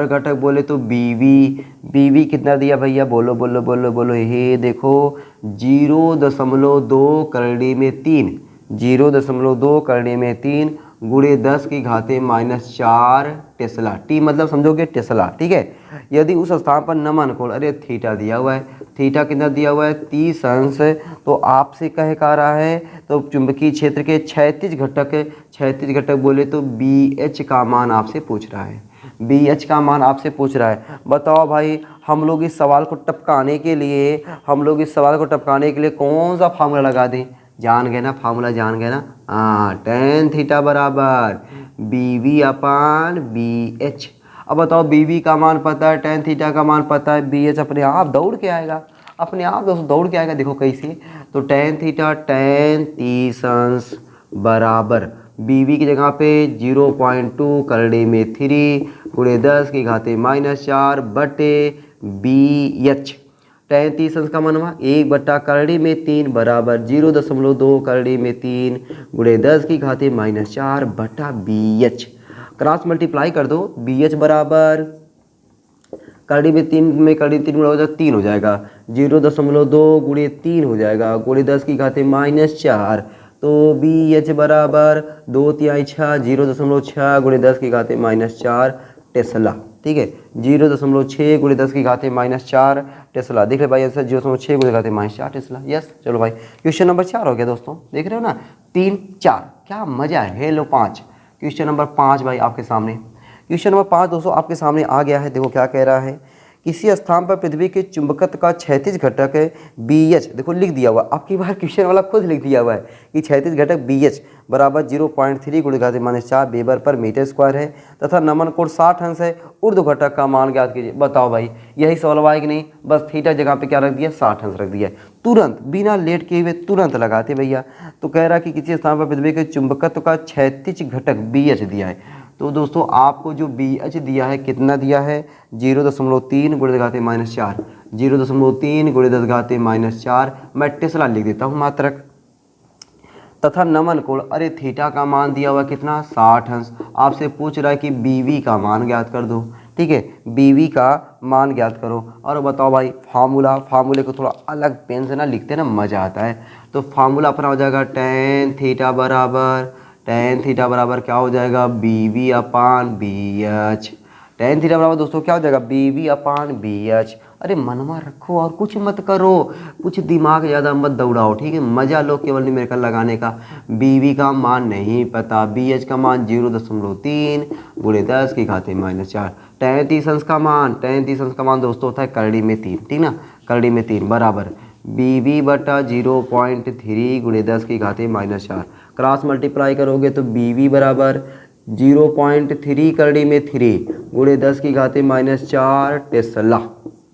घटक बोले तो बीवी कितना दिया भैया, बोलो बोलो बोलो बोलो, ये देखो 0.2 करड़ी में 3, 0.2 करड़ी में 3 गुणे 10 की घाते -4 टेस्ला, टी मतलब समझोगे टेस्ला, ठीक है। यदि उस स्थान पर नमन कोण, अरे थीटा दिया हुआ है, थीटा कितना दिया हुआ है 30 अंश, तो आपसे कह का रहा है तो चुंबकीय क्षेत्र के क्षैतिज घटक बोले तो BH का मान आपसे पूछ रहा है, BH का मान आपसे पूछ रहा है। बताओ भाई हम लोग इस सवाल को टपकाने के लिए कौन सा फार्मूला लगा दें, जान गए ना फार्मूला, जान गए ना, हाँ tan थीटा बराबर BV अपान BH। अब बताओ BV का मान पता है, tan थीटा का मान पता है, BH अपने आप दौड़ के आएगा, अपने आप दोस्तों दौड़ के आएगा। देखो कैसे, तो tan थीटा tan 30 अंश बराबर BV की जगह पे 0.2 करड़े में 3 गुणे 10 की घाते -4 बटे BH। tan 30 अंश का मान हुआ 1 बट्टा करड़ी में 3 बराबर 0.2 करड़ी में 3 गुणे 10 की घाते -4 बटा BH। क्रॉस मल्टीप्लाई कर दो, BH बराबर करड़ी में 3 गुणा हो जाएगा 3 हो जाएगा, 0.2 गुणे 3 हो जाएगा गुणे 10 की घाते -4, तो BH बराबर 2 तिहाई 6, 0.6 गुणे 10 की घाते -4 टेस्ला, ठीक है। 0.6 गुणे 10 की घाते -4 टेस्ला, देख रहे भाई आंसर 0.6 गुणे घाते -4 टेस्ला, यस। चलो भाई क्वेश्चन नंबर 4 हो गया दोस्तों, देख रहे हो ना 3 4, क्या मजा है। हेलो 5, क्वेश्चन नंबर 5 भाई आपके सामने, क्वेश्चन नंबर 5 दोस्तों आपके सामने आ गया है। देखो क्या कह रहा है, किसी स्थान पर पृथ्वी के चुंबकत्व का क्षैतिज घटक BH, देखो लिख दिया हुआ, आपकी बार क्वेश्चन वाला खुद लिख दिया हुआ है कि क्षैतिज घटक BH बराबर 0.3 गुणे घाते -4 वेबर पर मीटर स्क्वायर है तथा नमन कोण 60 अंश है, ऊर्ध्व घटक का मान ज्ञात कीजिए। बताओ भाई यही सवाल हुआ है कि नहीं, बस थीटा जगह पे क्या रख दिया 60 अंश रख दिया है, तुरंत बिना लेट किए हुए तुरंत लगाते भैया। तो कह रहा है कि किसी स्थान पर पृथ्वी के चुंबकत्व का क्षैतिज घटक BH दिया है, तो दोस्तों आपको जो BH दिया है कितना दिया है 0.3 गुणे 10 घाते -4, 0.3 गुणे 10 घाते -4, मैं टेस्ला लिख देता हूँ मात्रक, तथा नमन कोण, अरे थीटा का मान दिया हुआ कितना 60 अंश, आपसे पूछ रहा है कि BV का मान ज्ञात कर दो, ठीक है, BV का मान ज्ञात करो। और बताओ भाई फार्मूले को थोड़ा अलग पेन से ना लिखते ना मज़ा आता है, तो फार्मूला अपना हो जाएगा tan थीटा बराबर क्या हो जाएगा BV अपान BH, tan थीटा बराबर दोस्तों क्या हो जाएगा BV अपान BH। अरे मनवा रखो और कुछ मत करो, कुछ दिमाग ज़्यादा मत दौड़ाओ, ठीक है, मज़ा लो केवल न्यूमेरिकल लगाने का। BV का मान नहीं पता, BH का मान 0.3 गुणे 10 की घाते -4, tan 30 अंश का मान दोस्तों होता है करड़ी में 3, ठीक ना, करड़ी में 3 बराबर BV बटा 0.3 गुणे 10 की घाते -4, क्रॉस मल्टीप्लाई करोगे तो BV बराबर 0.3 करड़ी में 3 गुणे 10 की घाते -4 टेस्ला,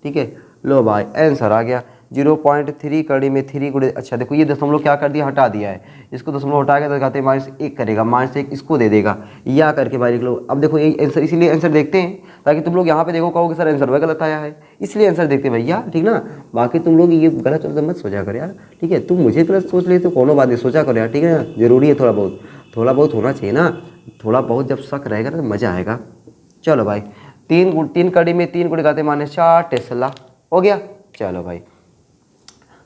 ठीक है। लो भाई आंसर आ गया 0.3 करड़ी में 3 गुणे, अच्छा देखो ये दशमलव क्या कर दिया हटा दिया है, इसको दशमलव हटा के 10 घाते -1 करेगा, -1 इसको दे देगा, या करके भाई लिख लो। अब देखो ये आंसर, इसीलिए आंसर देखते हैं ताकि तुम लोग यहाँ पे देखो कहोगे सर आंसर वह गलत आया है, इसलिए आंसर देखते हैं भैया, ठीक ना। बाकी तुम लोग ये गलत मत सोचा कर यार, ठीक है, तुम मुझे गलत सोच ले तो कोनो बात नहीं, सोचा करो यार, ठीक है ना, जरूरी है थोड़ा बहुत होना चाहिए ना, थोड़ा बहुत जब शक रहेगा ना तो मज़ा आएगा। चलो भाई 3 कड़ी में 3 गुणे घाते -4 टेस्ला हो गया। चलो भाई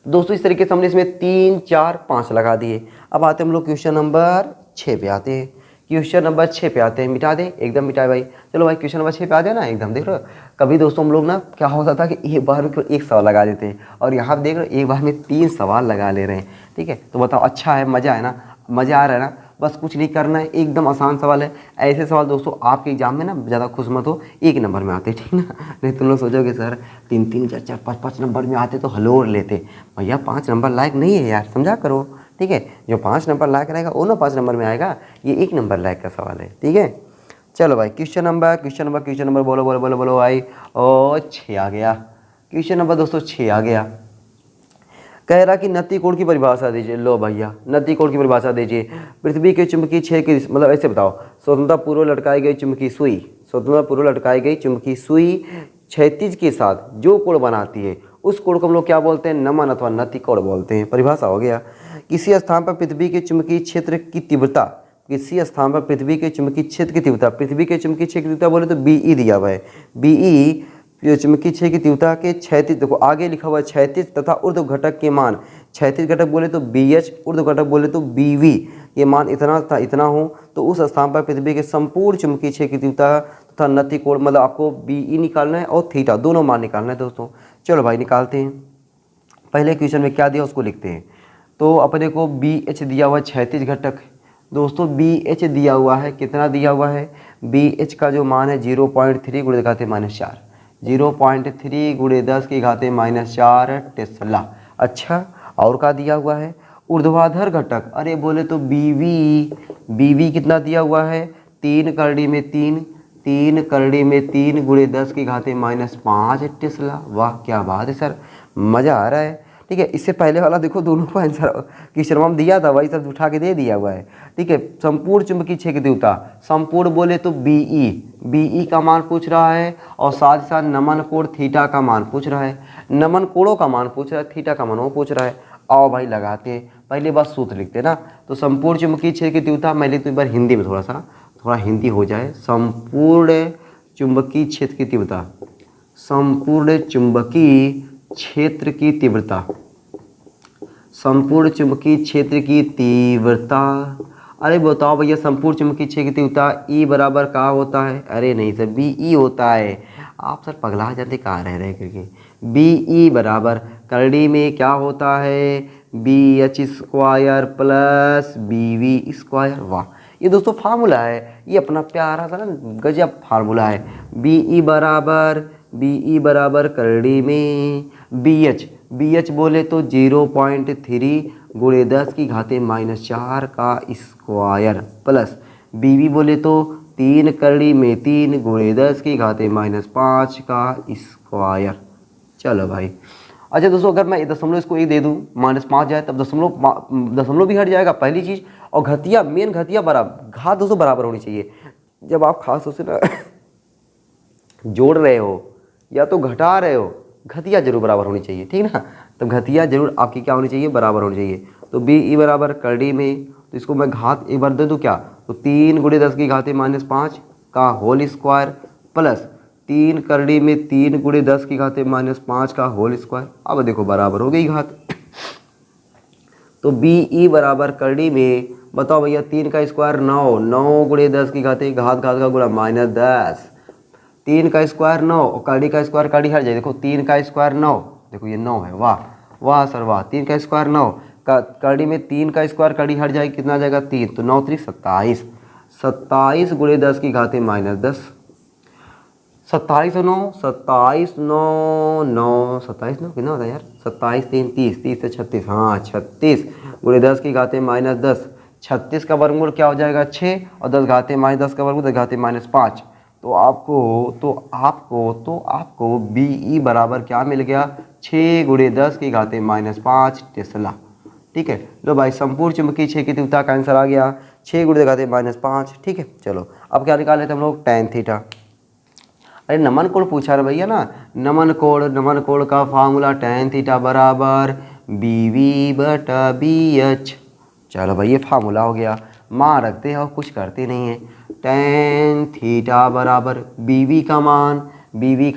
दोस्तों इस तरीके से हमने इसमें 3 4 5 लगा दिए। अब आते हम लोग क्वेश्चन नंबर 6 पे आते हैं, क्वेश्चन नंबर 6 पे आते हैं, मिटा दें एकदम मिटाए भाई। चलो भाई क्वेश्चन नंबर 6 पे आ जाए ना एकदम, देख रहे हो कभी दोस्तों हम लोग ना क्या होता था कि एक बार में केवल एक सवाल लगा देते हैं, और यहाँ देख रहे हो एक बार में 3 सवाल लगा ले रहे हैं, ठीक है। तो बताओ अच्छा है, मज़ा है ना, मज़ा आ रहा है ना, बस कुछ नहीं करना है, एकदम आसान सवाल है। ऐसे सवाल दोस्तों आपके एग्जाम में ना ज़्यादा खुश मत हो, 1 नंबर में आते, ठीक ना, नहीं तुम लोग सोचोगे सर 3 3 4 4 5 5 नंबर में आते तो हलोर लेते, भैया 5 नंबर लायक नहीं है यार, समझा करो, ठीक है। जो 5 नंबर लायक रहेगा वो ना 5 नंबर में आएगा, ये 1 नंबर लायक का सवाल है, ठीक है। चलो भाई क्वेश्चन नंबर बोलो भाई, ओ 6 आ गया, क्वेश्चन नंबर दोस्तों 6 आ गया। कह रहा कि नत्ती कोण की परिभाषा दीजिए। लो भैया नत्ती कोण की परिभाषा दीजिए। पृथ्वी के चुंबकीय क्षेत्र की, मतलब ऐसे बताओ, स्वतंत्रता पूर्व लटकाई गई चुंबकीय सुई क्षैतिज के साथ जो कोण बनाती है उस कोण को हम लोग क्या बोलते हैं, नमन अथवा नति कोण बोलते हैं। परिभाषा हो गया, किसी स्थान पर पृथ्वी के चुंबकीय क्षेत्र की तीव्रता, किसी स्थान पर पृथ्वी के चुंबकीय क्षेत्र की तीव्रता, पृथ्वी के चुंबकीय क्षेत्र की तीव्रता बोले तो बीई दिया हुआ है। बीई चुंबकीय क्षेत्र की तीव्रता के क्षैतिज, देखो आगे लिखा हुआ है क्षैतिज तथा ऊर्ध्व घटक के मान, क्षैतिज घटक बोले तो बीएच, ऊर्ध्व घटक बोले तो बीवी, ये मान इतना था इतना हो तो उस स्थान पर पृथ्वी के संपूर्ण चुंबकीय क्षेत्र की तीव्रता तथा नति कोण, मतलब आपको बीई निकालना है और थीटा दोनों मान निकालना है दोस्तों। चलो भाई निकालते हैं। पहले क्वेश्चन में क्या दिया उसको लिखते हैं। तो अपने को बी एच दिया हुआ है क्षैतिज घटक दोस्तों, बी एच दिया हुआ है, कितना दिया हुआ है, बी एच का जो मान है 0.3 गुणे घाते -4, 0.3 गुणे 10 की घाते -4 टेस्ला। अच्छा और क्या दिया हुआ है, ऊर्ध्वाधर घटक, अरे बोले तो बीवी, बीवी कितना दिया हुआ है, 3 करड़ी में 3, 3 करड़ी में 3 गुणे 10 की घाते -5 टेस्ला। वाह क्या बात है सर, मज़ा आ रहा है। ठीक है, इससे पहले वाला देखो दोनों को आंसर क्वेश्चन में दिया था, वही सब उठा के दे दिया हुआ है। ठीक है, संपूर्ण चुंबकीय क्षेत्र की तीव्रता, संपूर्ण बोले तो बीई, बीई का मान पूछ रहा है और साथ ही साथ नमन कोण थीटा का मान पूछ रहा है, नमन कोणों का मान पूछ रहा है, थीटा का मान वो पूछ रहा है। आओ भाई लगाते हैं, पहले बात सूत्र लिखते ना। तो संपूर्ण चुंबकीय क्षेत्र की तीव्रता, मैं लिखता हूं एक बार हिंदी में, थोड़ा हिंदी हो जाए। संपूर्ण चुंबकीय क्षेत्र की तीव्रता, संपूर्ण चुंबकीय क्षेत्र की तीव्रता, संपूर्ण चुंबकीय क्षेत्र की तीव्रता। अरे बताओ भैया संपूर्ण चुंबकीय क्षेत्र की तीव्रता ई बराबर का होता है, अरे नहीं सर बी ई होता है। आप सर पगला जाते कहाँ रह रहे करके, बी ई बराबर करड़ी में क्या होता है, B H square plus B V square. वाह ये दोस्तों फार्मूला है, ये अपना प्यारा सा ना गजब फार्मूला है। बी ई बराबर करड़ी में बी एच बोले तो 0.3 गुणे 10 की घाते -4 का स्क्वायर प्लस बीवी बोले तो 3 करड़ी में 3 गुणे 10 की घाते -5 का स्क्वायर। चलो भाई अच्छा दोस्तों, अगर मैं दशमलव इसको एक दे दूँ -5 जाए तब दशमलव भी हट जाएगा पहली चीज़, और घतिया मेन घतिया बराबर, घात दोस्तों बराबर होनी चाहिए। जब आप खास तौर से ना जोड़ रहे हो या तो घटा रहे हो, घतिया जरूर बराबर होनी चाहिए, ठीक ना। तब घतिया जरूर आपकी क्या होनी चाहिए, बराबर होनी चाहिए। तो बी ई बराबर करड़ी में, तो इसको मैं घात एक बार दे दूँ क्या, तो 3 गुणे 10 की घाते -5 का होल स्क्वायर प्लस 3 करड़ी में 3 गुणे 10 की घाते -5 का होल स्क्वायर। अब देखो बराबर हो गई घात। तो बी ई बराबर करड़ी में, बताओ भैया 3 का स्क्वायर 9, 9 गुणे 10 की घाते घात का गुणा -10, 3 का स्क्वायर 9 और करड़ी का स्क्वायर करड़ी हट जाए। देखो 3 का स्क्वायर 9, देखो ये 9 है, वाह वाह सर वाह। 3 का स्क्वायर 9, करड़ी में 3 का स्क्वायर करड़ी हट जाएगी, कितना आ जाएगा 3, तो 9 3 27, 27 गुणे 10 की घाते -10, 27 9 27 9 9 27 9 कितना होता है यार, 27 3 30, 30 से 36, हाँ 36 गुणे 10 की घाते -10, 36 का वर्गमूल क्या हो जाएगा 6 और 10 घाते -10 का वर्गमूल 10 घाते -5। तो आपको बी ई बराबर क्या मिल गया, 6 गुणे 10 की घाते -5 टेस्ला। ठीक है, लो भाई संपूर्ण चुंबकीय क्षेत्र की तीव्रता का आंसर आ गया 6 गुणे 10 घाते -5। ठीक है, चलो अब क्या निकाल लेते हम लोग, tan थीटा। अरे नमन कोण पूछा रहे भैया ना, नमन कोण का फार्मूला tan थीटा बराबर बी वी बटा बी एच। चलो भाई ये फार्मूला हो गया, मान रखते हैं और कुछ करते नहीं है। tan थीटा बराबर बीवी का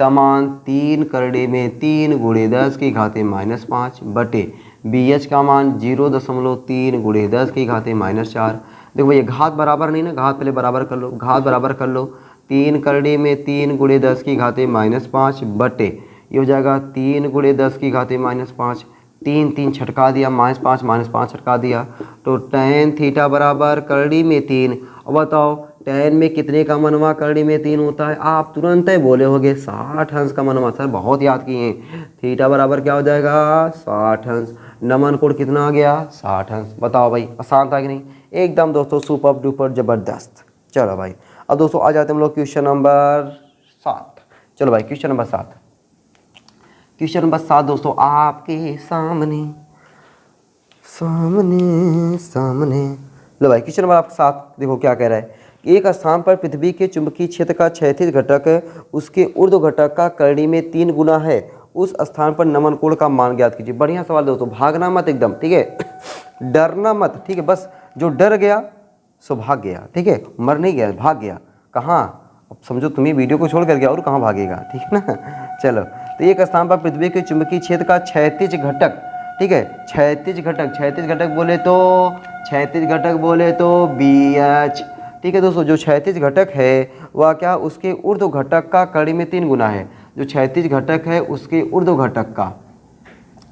मान 3 करड़े में 3 गुणे 10 की घाते -5 बटे बी एच का मान 0.3 गुणे 10 की घाते -4। देखो भैया घात बराबर नहीं ना, घात पहले बराबर कर लो, घात बराबर कर लो। 3 करड़े में 3 गुणे 10 की घाते -5 बटे ये हो जाएगा 3 गुणे 10 की घाते -5, 3 3 छटका दिया, -5 छटका दिया, तो tan थीटा बराबर करड़ी में 3। अब बताओ tan में कितने का मनवा करड़ी में 3 होता है, आप तुरंत ही बोले होगे 60 अंश का मनवा। सर बहुत याद किए हैं, थीटा बराबर क्या हो जाएगा 60 अंश, नमन कोण कितना आ गया 60 अंश। बताओ भाई आसान था कि नहीं, एकदम दोस्तों सुपर डुपर जबरदस्त। चलो भाई अब दोस्तों आ जाते हैं हम लोग क्वेश्चन नंबर 7। चलो भाई क्वेश्चन नंबर 7, क्वेश्चन नंबर 7 दोस्तों आपके सामने सामने सामने। लो भाई क्वेश्चन नंबर आपके 7 देखो क्या कह रहा है, एक स्थान पर पृथ्वी के चुंबकीय क्षेत्र का क्षैतिज घटक उसके ऊर्ध्व घटक का करड़ी में 3 गुना है उस स्थान पर नमन कोण का मान ज्ञात कीजिए। बढ़िया सवाल दोस्तों, भागना मत एकदम, ठीक है, डरना मत, ठीक है, बस जो डर गया सो भाग गया, ठीक है, मर नहीं गया, भाग गया। कहाँ, अब समझो तुम्हें वीडियो को छोड़ कर गया और कहाँ भागेगा, ठीक है ना। चलो, तो एक स्थान पर पृथ्वी के चुंबकीय क्षेत्र का क्षैतिज घटक, ठीक है, क्षैतिज घटक, क्षैतिज घटक बोले तो, क्षैतिज घटक बोले तो BH, ठीक है दोस्तों। जो क्षैतिज घटक है वह क्या, उसके ऊर्ध्व घटक का कड़ी में 3 गुना है। जो क्षैतिज घटक है उसके ऊर्ध्व घटक का,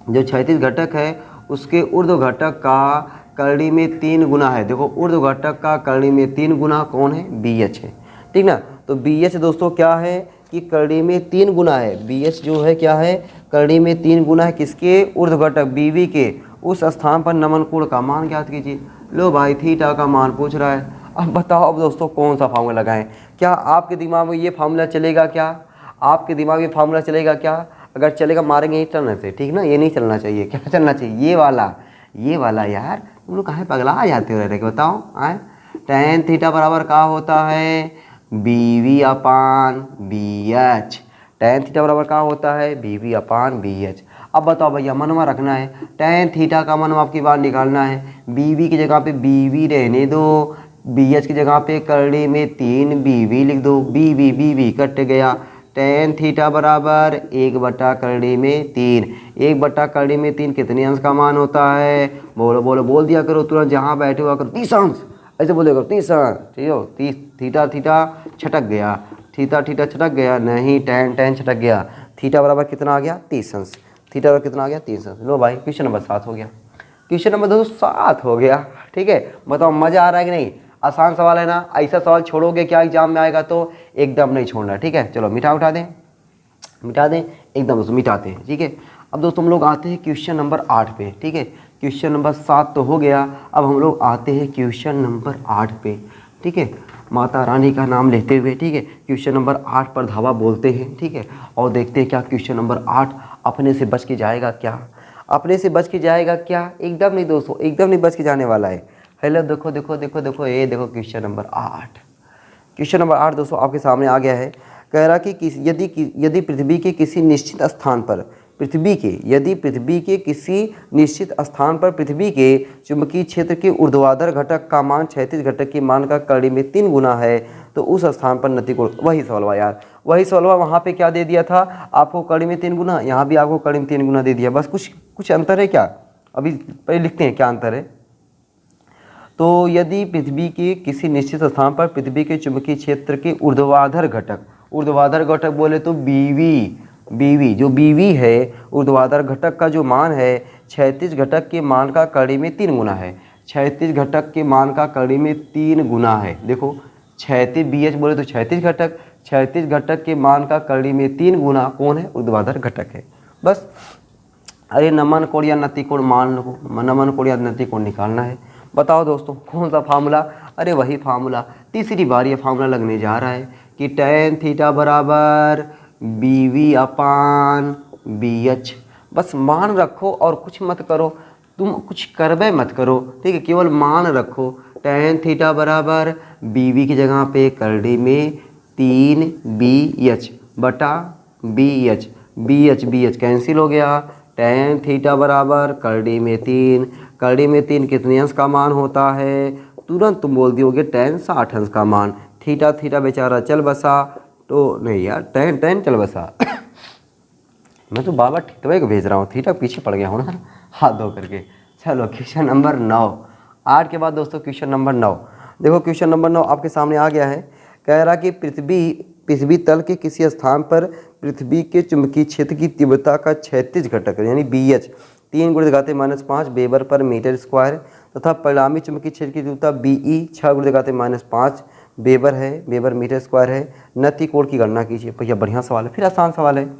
जो क्षैतिज घटक है उसके ऊर्ध्व घटक का कड़ी में 3 गुना है। देखो ऊर्ध्व घटक का कड़ी में 3 गुना कौन है, BH है, ठीक ना। तो BH दोस्तों क्या है कि कड़ी में 3 गुना है। BH जो है क्या है, कड़ी में 3 गुना है किसके, ऊर्ध्व घटक BV के। उस स्थान पर नमन कोण का मान ज्ञात कीजिए। लो भाई थीटा का मान पूछ रहा है। अब बताओ अब दोस्तों कौन सा फार्मूला लगाएं। क्या आपके दिमाग में ये फार्मूला चलेगा क्या, आपके दिमाग में फार्मूला चलेगा क्या? अगर चलेगा मारेंगे ही चलने से, ठीक ना, ये नहीं चलना चाहिए। क्या चलना चाहिए, ये वाला यार। तुम लोग कहाँ पगला आ जाते हो रहे, बताओ। आए tan थीटा बराबर क्या होता है, BV अपान BH। tan थीटा बराबर क्या होता है, BV अपान BH। अब बताओ भैया मनवा रखना है, tan थीटा का मनवा आपकी बार निकालना है। BV की जगह पे BV रहने दो, BH की जगह पे करड़ी में 3 BV लिख दो। BV कट गया। tan थीटा बराबर 1/करड़ी में 3। 1/करड़ी में 3 कितने अंश का मान होता है, बोलो बोलो, बोल दिया करो तुरंत, जहाँ बैठे हुआ करो 30 अंश, ऐसे बोले करो 30 अंश, ठीक हो। 30 थीटा छटक गया, थीटा छटक गया, नहीं tan छटक गया। थीटा बराबर कितना आ गया, 30 अंश। थीटा बराबर कितना आ गया, 30 अंश। लो भाई क्वेश्चन नंबर 7 हो गया, क्वेश्चन नंबर दोस्तों 7 हो गया, ठीक है। बताओ मज़ा आ रहा है कि नहीं, आसान सवाल है ना। ऐसा सवाल छोड़ोगे क्या एग्जाम में आएगा, तो एकदम नहीं छोड़ना, ठीक है। चलो उठा दें एकदम दोस्तों, मिटाते हैं, ठीक है। अब दोस्तों हम लोग आते हैं क्वेश्चन नंबर 8 पे, ठीक है। क्वेश्चन नंबर 7 तो हो गया, अब हम लोग आते हैं क्वेश्चन नंबर 8 पे, ठीक है। माता रानी का नाम लेते हुए, ठीक है, क्वेश्चन नंबर 8 पर धावा बोलते हैं, ठीक है। और देखते हैं क्या क्वेश्चन नंबर 8 अपने से बच के जाएगा क्या, अपने से बच के जाएगा क्या। एकदम नहीं दोस्तों, एकदम नहीं बच के जाने वाला है। हेलो देखो देखो देखो देखो, ये देखो क्वेश्चन नंबर 8। क्वेश्चन नंबर 8 दोस्तों आपके सामने आ गया है। कह रहा कि यदि पृथ्वी के किसी निश्चित स्थान पर पृथ्वी के चुंबकीय क्षेत्र के ऊर्ध्वाधर घटक का मान क्षैतिज घटक के मान का कड़ी में 3 गुना है, तो उस स्थान पर नति कोण। वही सवाल हुआ यार, वही सवाल हुआ। वहाँ पे क्या दे दिया था आपको, कड़ी में 3 गुना, यहाँ भी आपको कड़ी में 3 गुना दे दिया। बस कुछ अंतर है क्या, अभी पहले लिखते हैं क्या अंतर है। तो यदि पृथ्वी के किसी निश्चित स्थान पर पृथ्वी के चुंबकीय क्षेत्र के ऊर्ध्वाधर घटक बोले तो बीवी जो बीवी है, ऊर्ध्वाधर घटक का जो मान है क्षैतिज घटक के मान का कड़ी में 3 गुना है। क्षैतिज घटक के मान का कड़ी में 3 गुना है। देखो क्षैतिज BH बोले तो क्षैतिज घटक के मान का कड़ी में 3 गुना कौन है, ऊर्ध्वाधर घटक है। बस अरे नमन कोण या नति कोण मान लो, नमन कोण या नति कोण निकालना है। बताओ दोस्तों कौन सा फार्मूला, अरे वही फार्मूला। तीसरी बार ये फार्मूला लगने जा रहा है कि tan थीटा बराबर BV अपान BH। बस मान रखो और कुछ मत करो, तुम कुछ करबे मत करो, ठीक है, केवल मान रखो। tan थीटा बराबर BV की जगह पे करड़ी में 3 BH बटा BH कैंसिल हो गया। tan थीटा बराबर करड़ी में 3 कितने अंश का मान होता है, तुरंत तुम बोल दियोगे tan 60 अंश का मान। थीटा बेचारा चल बसा, तो नहीं यार tan चल बसा मैं तो बाबा ठितवे को भेज रहा हूँ, थीटा पीछे पड़ गया हूँ ना हाथ धो करके। चलो क्वेश्चन नंबर 9, 8 के बाद दोस्तों क्वेश्चन नंबर 9। देखो क्वेश्चन नंबर 9 आपके सामने आ गया है। कह रहा कि पृथ्वी तल के किसी स्थान पर पृथ्वी के चुंबकीय क्षेत्र की तीव्रता का क्षैतिज घटक यानी BH 3 × 10⁻5 weber per metre square तथा परिणामी चुंबकीय क्षेत्र की तीव्रता BE 6 × 10⁻5 वेबर है, वेबर मीटर स्क्वायर है। नति कोण की गणना कीजिए। भैया बढ़िया सवाल है, फिर आसान सवाल है।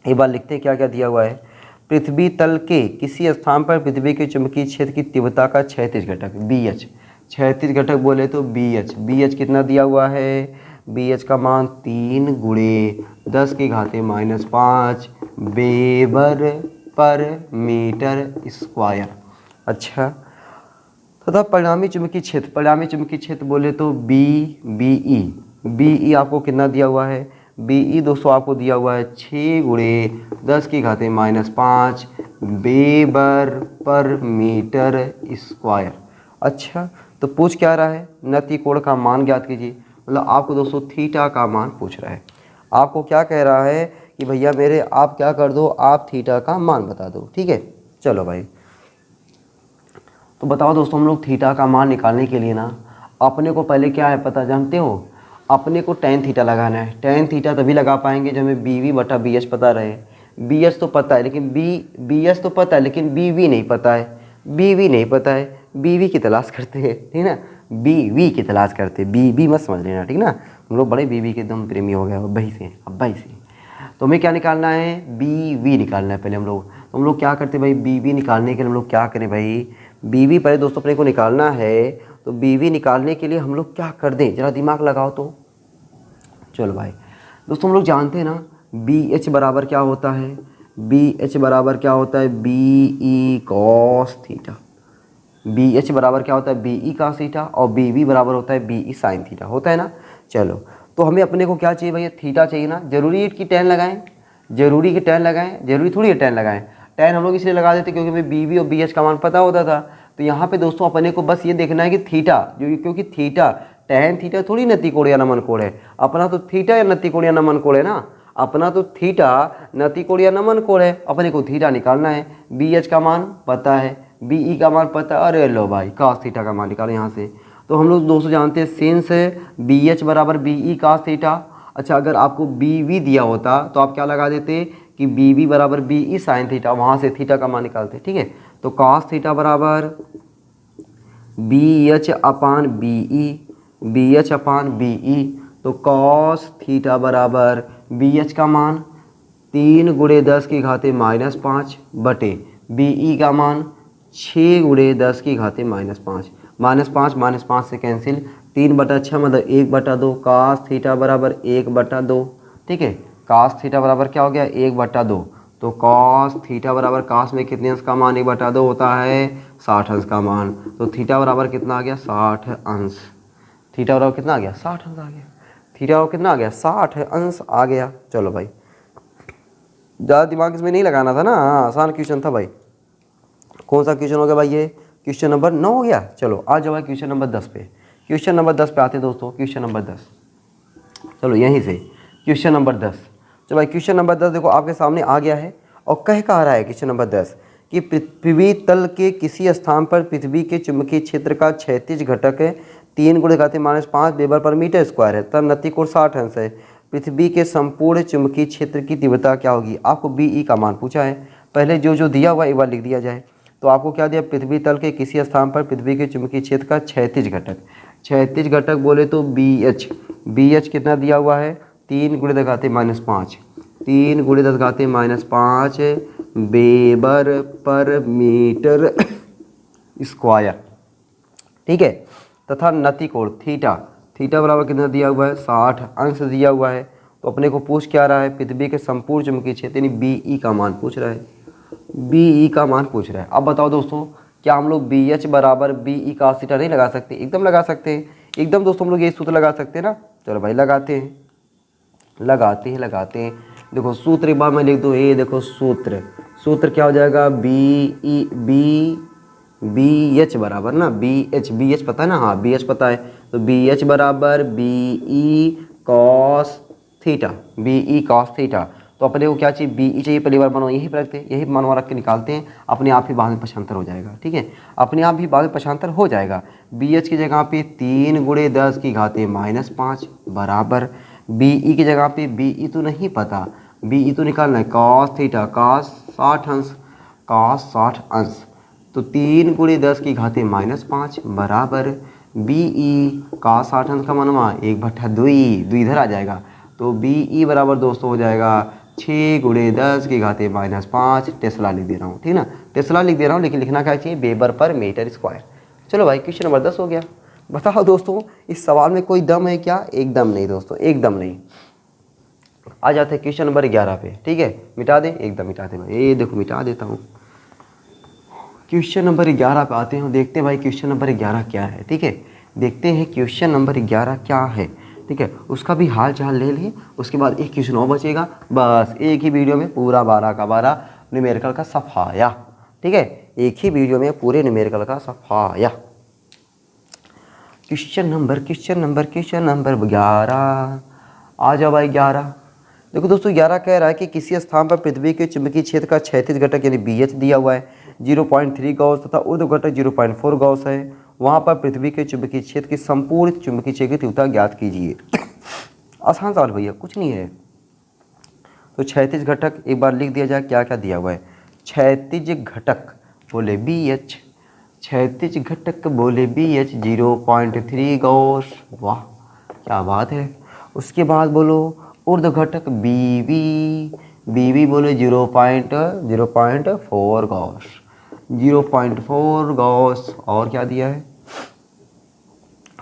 एक बार लिखते हैं क्या क्या दिया हुआ है। पृथ्वी तल के किसी स्थान पर पृथ्वी के चुंबकीय क्षेत्र की तीव्रता का क्षैतिज घटक BH, क्षैतिज घटक बोले तो BH कितना दिया हुआ है, BH का मान 3 × 10⁻5 वेबर पर मीटर स्क्वायर। अच्छा, तथा परिणामी चुंबकीय क्षेत्र बोले तो BE आपको कितना दिया हुआ है, BE दोस्तों आपको दिया हुआ है 6 गुणे 10 की घाते -5 वेबर पर मीटर स्क्वायर। अच्छा, तो पूछ क्या रहा है, नति कोण का मान ज्ञात कीजिए। मतलब आपको दोस्तों थीटा का मान पूछ रहा है। आपको क्या कह रहा है कि भैया मेरे आप क्या कर दो, आप थीटा का मान बता दो। ठीक है, चलो भाई, तो बताओ दोस्तों, हम लोग थीटा का मान निकालने के लिए ना अपने को पहले क्या है पता जानते हो, अपने को tan थीटा लगाना है। tan थीटा तभी लगा पाएंगे जब हमें BV बटा BH पता रहे। BH तो पता है लेकिन BH तो पता है लेकिन BV नहीं पता है। BV नहीं पता है, BV की तलाश करते हैं, ठीक ना, BV की तलाश करते हैं, BB मत समझ लेना, ठीक ना। हम लोग बड़े BV के एकदम प्रेमी हो गए अब्बाई से, अब्बाई से। तो हमें क्या निकालना है, BV निकालना है पहले हम लोग। तो हम लोग क्या करते हैं भाई, BV निकालने के लिए हम लोग क्या करें भाई, BV पहले दोस्तों अपने को निकालना है। तो BV निकालने के लिए हम लोग क्या कर दें, ज़रा दिमाग लगाओ तो। चलो भाई दोस्तों, हम लोग जानते हैं ना BH बराबर क्या होता है, BH बराबर क्या होता है, BE कॉस थीटा। BH बराबर क्या होता है, BE कॉस थीटा, और BV बराबर होता है BE साइन थीटा, होता है ना। चलो, तो हमें अपने को क्या चाहिए भैया, थीटा चाहिए ना। जरूरी है कि tan लगाएं, जरूरी कि tan लगाएं, जरूरी थोड़ी है tan लगाएं। tan हम लोग इसलिए लगा देते क्योंकि हमें BV और BH का मान पता होता था। तो यहाँ पे दोस्तों अपने को बस ये देखना है कि थीटा जो, क्योंकि थीटा tan थीटा थोड़ी नति कोण या नमन कोण है, अपना तो थीटा या नति कोण या नमन कोण है ना, अपना तो थीटा नति कोण या नमन कोण है। अपने को थीटा निकालना है, BH का मान पता है, BE का मान पता है, अरे लो भाई cos थीटा का मान निकालो यहाँ से। तो हम लोग दोस्तों जानते हैं सिंस BH बराबर BE cos थीटा। अच्छा, अगर आपको BV दिया होता तो आप क्या लगा देते कि BV बराबर BE साइन थीटा, वहाँ से थीटा का मान निकालते, ठीक है। तो cos थीटा बराबर BH upon BE, BH upon BE। तो cos थीटा बराबर BH का मान 3 गुणे 10 की घाते -5 बटे BE का मान 6 गुणे 10 की घाते -5। -5 से कैंसिल, 3/6 मतलब 1/2। cos थीटा बराबर 1/2, ठीक है। cos थीटा बराबर क्या हो गया, 1/2। तो cos थीटा बराबर cos में कितने अंश का मान 1/2 होता है, 60 अंश का मान। तो थीटा बराबर कितना आ गया, 60 अंश। थीटा बराबर कितना आ गया, 60 अंश आ गया। थीटा बराबर कितना आ गया, 60 अंश आ गया। चलो भाई, ज़्यादा दिमाग इसमें नहीं लगाना था ना, आसान क्वेश्चन था भाई। कौन सा क्वेश्चन हो गया भाई, ये क्वेश्चन नंबर 9 हो गया। चलो आ जाओ भाई क्वेश्चन नंबर 10 पे। क्वेश्चन नंबर 10 पे आते हैं दोस्तों, क्वेश्चन नंबर 10। चलो यहीं से क्वेश्चन नंबर 10। चलो भाई क्वेश्चन नंबर 10 देखो आपके सामने आ गया है, और कह का आ रहा है क्वेश्चन नंबर 10 कि पृथ्वी तल के किसी स्थान पर पृथ्वी के चुंबकीय क्षेत्र का क्षैतिज घटक 3 गुणे घाते -5 वेबर पर मीटर स्क्वायर है, तब नति कोण 60 अंश है। पृथ्वी के संपूर्ण चुंबकीय क्षेत्र की तीव्रता क्या होगी। आपको BE का मान पूछा है, पहले जो दिया हुआ एक बार लिख दिया जाए। तो आपको क्या दिया, पृथ्वी तल के किसी स्थान पर पृथ्वी के चुंबकीय क्षेत्र का क्षैतिज घटक, क्षैतिज घटक बोले तो BH। BH कितना दिया हुआ है, 3 गुणे 10 घाते -5, 3 गुणे 10 घाते -5 वेबर पर मीटर स्क्वायर, ठीक है। तथा नति कोण थीटा, थीटा बराबर कितना दिया हुआ है, 60 अंश दिया हुआ है। तो अपने को पूछ क्या रहा है, पृथ्वी के संपूर्ण चुंबकीय क्षेत्र यानी BE का मान पूछ रहा है, BE का मान पूछ रहा है। अब बताओ दोस्तों, क्या हम लोग BH बराबर BE cos थीटा नहीं लगा सकते, एकदम लगा सकते हैं, एकदम दोस्तों हम लोग ये सूत्र लगा सकते हैं ना। चलो भाई लगाते हैं, लगाते हैं। देखो सूत्र एक बार मैं लिख दूँ, ये देखो सूत्र क्या हो जाएगा, BH बराबर ना, BH पता है ना, हाँ BH पता है। तो BH बराबर BE cos theta, BE cos theta. तो अपने को क्या चाहिए, BE चाहिए, पहली बार मानो यही पर रखते हैं, यही मानो रख के निकालते हैं, अपने आप ही बाद में पक्षांतर हो जाएगा, ठीक है, अपने आप ही बाद में पक्षांतर हो जाएगा। BH की जगह पे 3 गुणे 10 की घाते -5 बराबर BE की जगह पे BE तो नहीं पता, BE तो निकालना है, cos थीटा cos 60 अंश। तो 3 गुणे 10 की घाते -5 बराबर BE cos 60 अंश का मानवा 1/2, 2 इधर आ जाएगा। तो BE बराबर दोस्तों हो जाएगा 6 गुणे 10 की घाते -5, टेस्ला लिख दे रहा हूँ, ठीक ना, टेस्ला लिख दे रहा हूँ, लेकिन लिखना क्या चाहिए, वेबर पर मीटर स्क्वायर। चलो भाई क्वेश्चन नंबर 10 हो गया। बताओ दोस्तों, इस सवाल में कोई दम है क्या, एकदम नहीं दोस्तों, एकदम नहीं। आ जाते हैं क्वेश्चन नंबर 11 पे, ठीक है, मिटा दे, एकदम मिटा दे भाई, ये देखो मिटा देता हूँ। क्वेश्चन नंबर 11 पे आते हैं, देखते हैं भाई क्वेश्चन नंबर 11 क्या है, ठीक है, देखते हैं क्वेश्चन नंबर 11 क्या है। ठीक है, उसका भी हाल चाल ले लिए। उसके बाद एक क्वेश्चन और बचेगा, बस एक ही वीडियो में पूरा 12 का 12 न्यूमेरिकल का सफाया। ठीक है, एक ही वीडियो में पूरे न्यूमेरिकल का सफाया। क्वेश्चन नंबर 11 आ जाओ भाई। 11 देखो दोस्तों, 11 कह रहा है कि किसी स्थान पर पृथ्वी के चुंबकीय क्षेत्र का क्षैतिज घटक यानी BH दिया हुआ है 0.3 गॉस तथा ऊर्ध्व घटक 0.4 गॉस है। वहाँ पर पृथ्वी के चुंबकीय क्षेत्र की संपूर्ण चुंबकीय क्षेत्र की तीव्रता ज्ञात कीजिए। आसान सवाल भैया, कुछ नहीं है। तो क्षैतिज घटक एक बार लिख दिया जाए, क्या क्या दिया हुआ है। क्षैतिज घटक बोले BH, क्षैतिज घटक बोले BH 0.3 गॉस। वाह क्या बात है। उसके बाद बोलो ऊर्ध्व घटक BB बोले 0.4 गॉस, 0.4 गॉस। और क्या दिया है,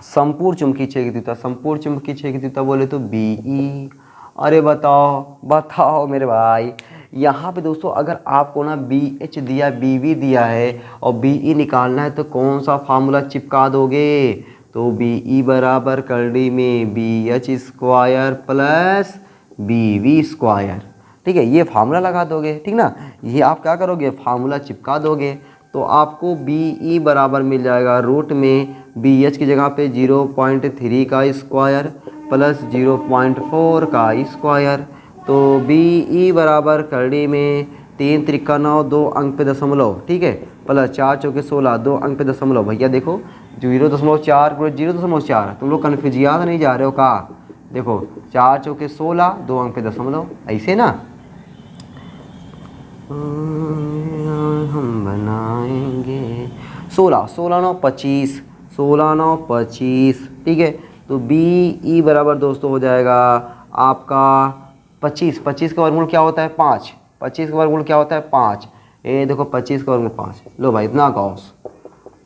संपूर्ण चुंबकीय क्षेत्र की तीव्रता, संपूर्ण चुंबकीय क्षेत्र की तीव्रता बोले तो BE। अरे बताओ मेरे भाई, यहाँ पे दोस्तों अगर आपको ना BH दिया BB दिया है और BE निकालना है तो कौन सा फार्मूला चिपका दोगे। तो BE बराबर करड़ी में BH square plus BB square. ठीक है, ये फार्मूला लगा दोगे, ठीक ना। ये आप क्या करोगे, फार्मूला चिपका दोगे तो आपको BE बराबर मिल जाएगा रूट में BH की जगह पे 0.3 का स्क्वायर प्लस 0.4 का स्क्वायर। तो BE बराबर करड़ी में 3 त्रिका 9 2 अंक पे दशमलव, ठीक है, प्लस 4 चौके 16 2 अंक पे दशमलव। भैया देखो 0.4 गुणे 0.4, तुम लोग कन्फ्यूज याद नहीं जा रहे हो का। देखो 4 चौके 16 2 अंक पे दशमलव, ऐसे ना हम बनाएंगे 16 16 9 25 16 9 25। ठीक है, तो BE बराबर दोस्तों हो जाएगा आपका 25। 25 का वर्गमूल क्या होता है 5, 25 का वर्गमूल क्या होता है 5। ये देखो 25 का वर्गमूल 5, लो भाई इतना गॉस।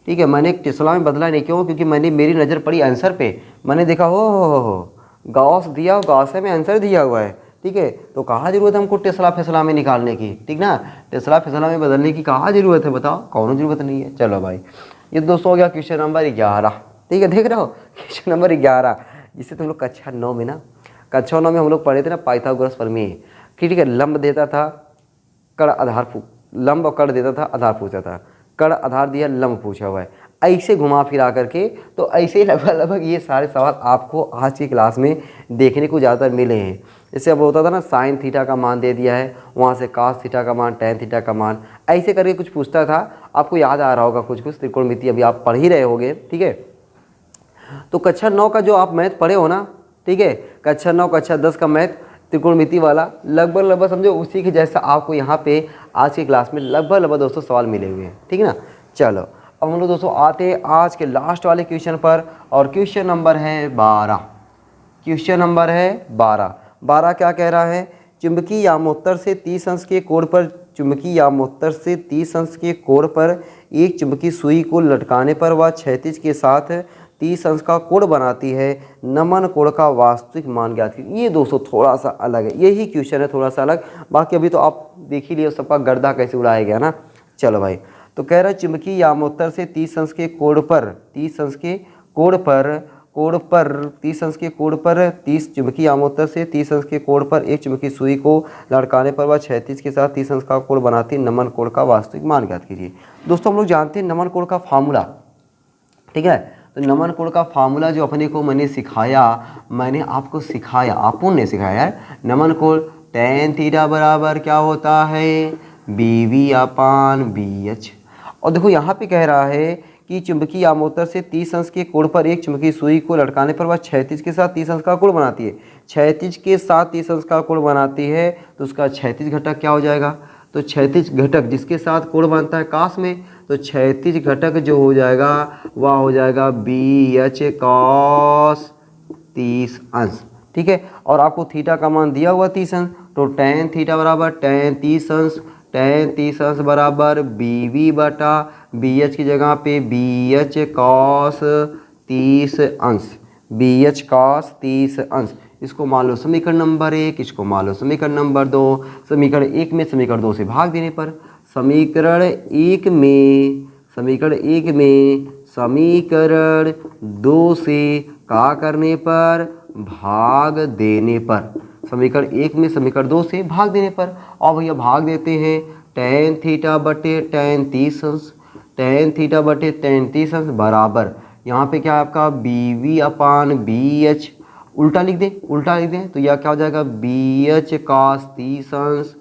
ठीक है, मैंने टेस्ला में बदला नहीं, क्यों, क्योंकि मेरी नज़र पड़ी आंसर पे। मैंने देखा हो गॉस दिया, गॉस में आंसर दिया हुआ है। ठीक है, तो कहाँ ज़रूरत है हमको टेस्ला फेसला में निकालने की, ठीक ना, टेस्ला फेसला में बदलने की कहाँ ज़रूरत है, बताओ, कौन ज़रूरत नहीं है। चलो भाई, ये दोस्तों हो गया क्वेश्चन नंबर 11। ठीक है, देख रहे हो क्वेश्चन नंबर 11, जिसे तुम लोग कक्षा 9 में ना, कक्षा 9 में हम लोग पढ़े थे ना पाइथागोरस प्रमेय। ठीक है, लंब देता था कड़ आधार, लंब और कड़ देता था आधार पूछा था, कड़ आधार दिया लंब पूछा हुआ है, ऐसे घुमा फिरा करके। तो ऐसे ही लगभग ये सारे सवाल आपको आज की क्लास में देखने को ज़्यादातर मिले हैं। जैसे अब होता था ना साइन थीटा का मान दे दिया है, वहाँ से कास थीटा का मान, टैन थीटा का मान, ऐसे करके कुछ पूछता था। आपको याद आ रहा होगा कुछ त्रिकोणमिति अभी आप पढ़ ही रहे होगे। ठीक है, तो कक्षा 9 का जो आप मैथ पढ़े हो ना, ठीक है, कक्षा 9 कक्षा 10 का मैथ त्रिकोणमिति वाला लगभग समझो उसी के जैसा आपको यहाँ पे आज की क्लास में लगभग दोस्तों सवाल मिले हुए हैं। ठीक है ना। चलो अब हम लोग दोस्तों आते हैं आज के लास्ट वाले क्वेश्चन पर, और क्वेश्चन नंबर है 12। क्वेश्चन नंबर है 12 क्या कह रहा है, चुंबकीय यामोत्तर से 30 अंश के कोण पर, चुंबकीय यामोत्तर से 30 अंश के कोण पर एक चुंबकीय सुई को लटकाने पर वह क्षैतिज के साथ 30 अंश का कोण बनाती है, नमन कोण का वास्तविक मान ज्ञात कीजिए। ये दोस्तों थोड़ा सा अलग है, यही क्वेश्चन है थोड़ा सा अलग, बाकी अभी तो आप देख ही लिए सबका गर्दा कैसे उड़ाया गया ना। चलो भाई, तो कह रहा है चुंबकीय यामोत्तर से 30 अंश के कोण पर, 30 अंश के कोण पर 30 अंश के कोण पर 30 चुंबकीय यामोत्तर से 30 अंश के कोण पर एक चुंबकीय सुई को लटकाने पर वह क्षैतिज के साथ 30 अंश का कोण बनाती है, नमन कोण का वास्तविक मान ज्ञात कीजिए। दोस्तों हम लोग जानते हैं नमन कोण का फार्मूला, ठीक है। तो नमन कोण का फार्मूला जो अपने को मैंने आपको सिखाया, आपको ने सिखाया है। नमन कोण tan थीटा बराबर क्या होता है BV/BH। और देखो यहाँ पे कह रहा है कि चुंबकीय यामोत्तर से 30 अंश के कोण पर एक चुंबकीय सुई को लटकाने पर वह क्षैतिज के साथ 30 अंश का कोण बनाती है। क्षैतिज के साथ 30 अंश का कोण बनाती है तो उसका क्षैतिज घटक क्या हो जाएगा, तो क्षैतिज घटक जिसके साथ कोण बनता है काश में, तो क्षैतिज घटक जो हो जाएगा वह हो जाएगा BH cos 30 अंश। ठीक है, और आपको थीटा का मान दिया हुआ 30 अंश, तो tan थीटा बराबर tan 30 अंश, tan 30 अंश बराबर BV/BH की जगह पे BH cos 30 अंश, BH cos 30 अंश। इसको मान लो समीकरण नंबर 1, इसको मान लो समीकरण नंबर 2। समीकरण 1 में समीकरण 2 से भाग देने पर, समीकरण 1 में समीकरण 2 से का करने पर भाग देने पर, समीकरण 1 में समीकरण 2 से भाग देने पर। और भैया भाग देते हैं tan थीटा बटे tan 30 अंश, tan थीटा बटे tan 30 अंश बराबर, यहाँ पे क्या है आपका BV अपान BH, उल्टा लिख दें तो यह क्या हो जाएगा BH cos 30 अंश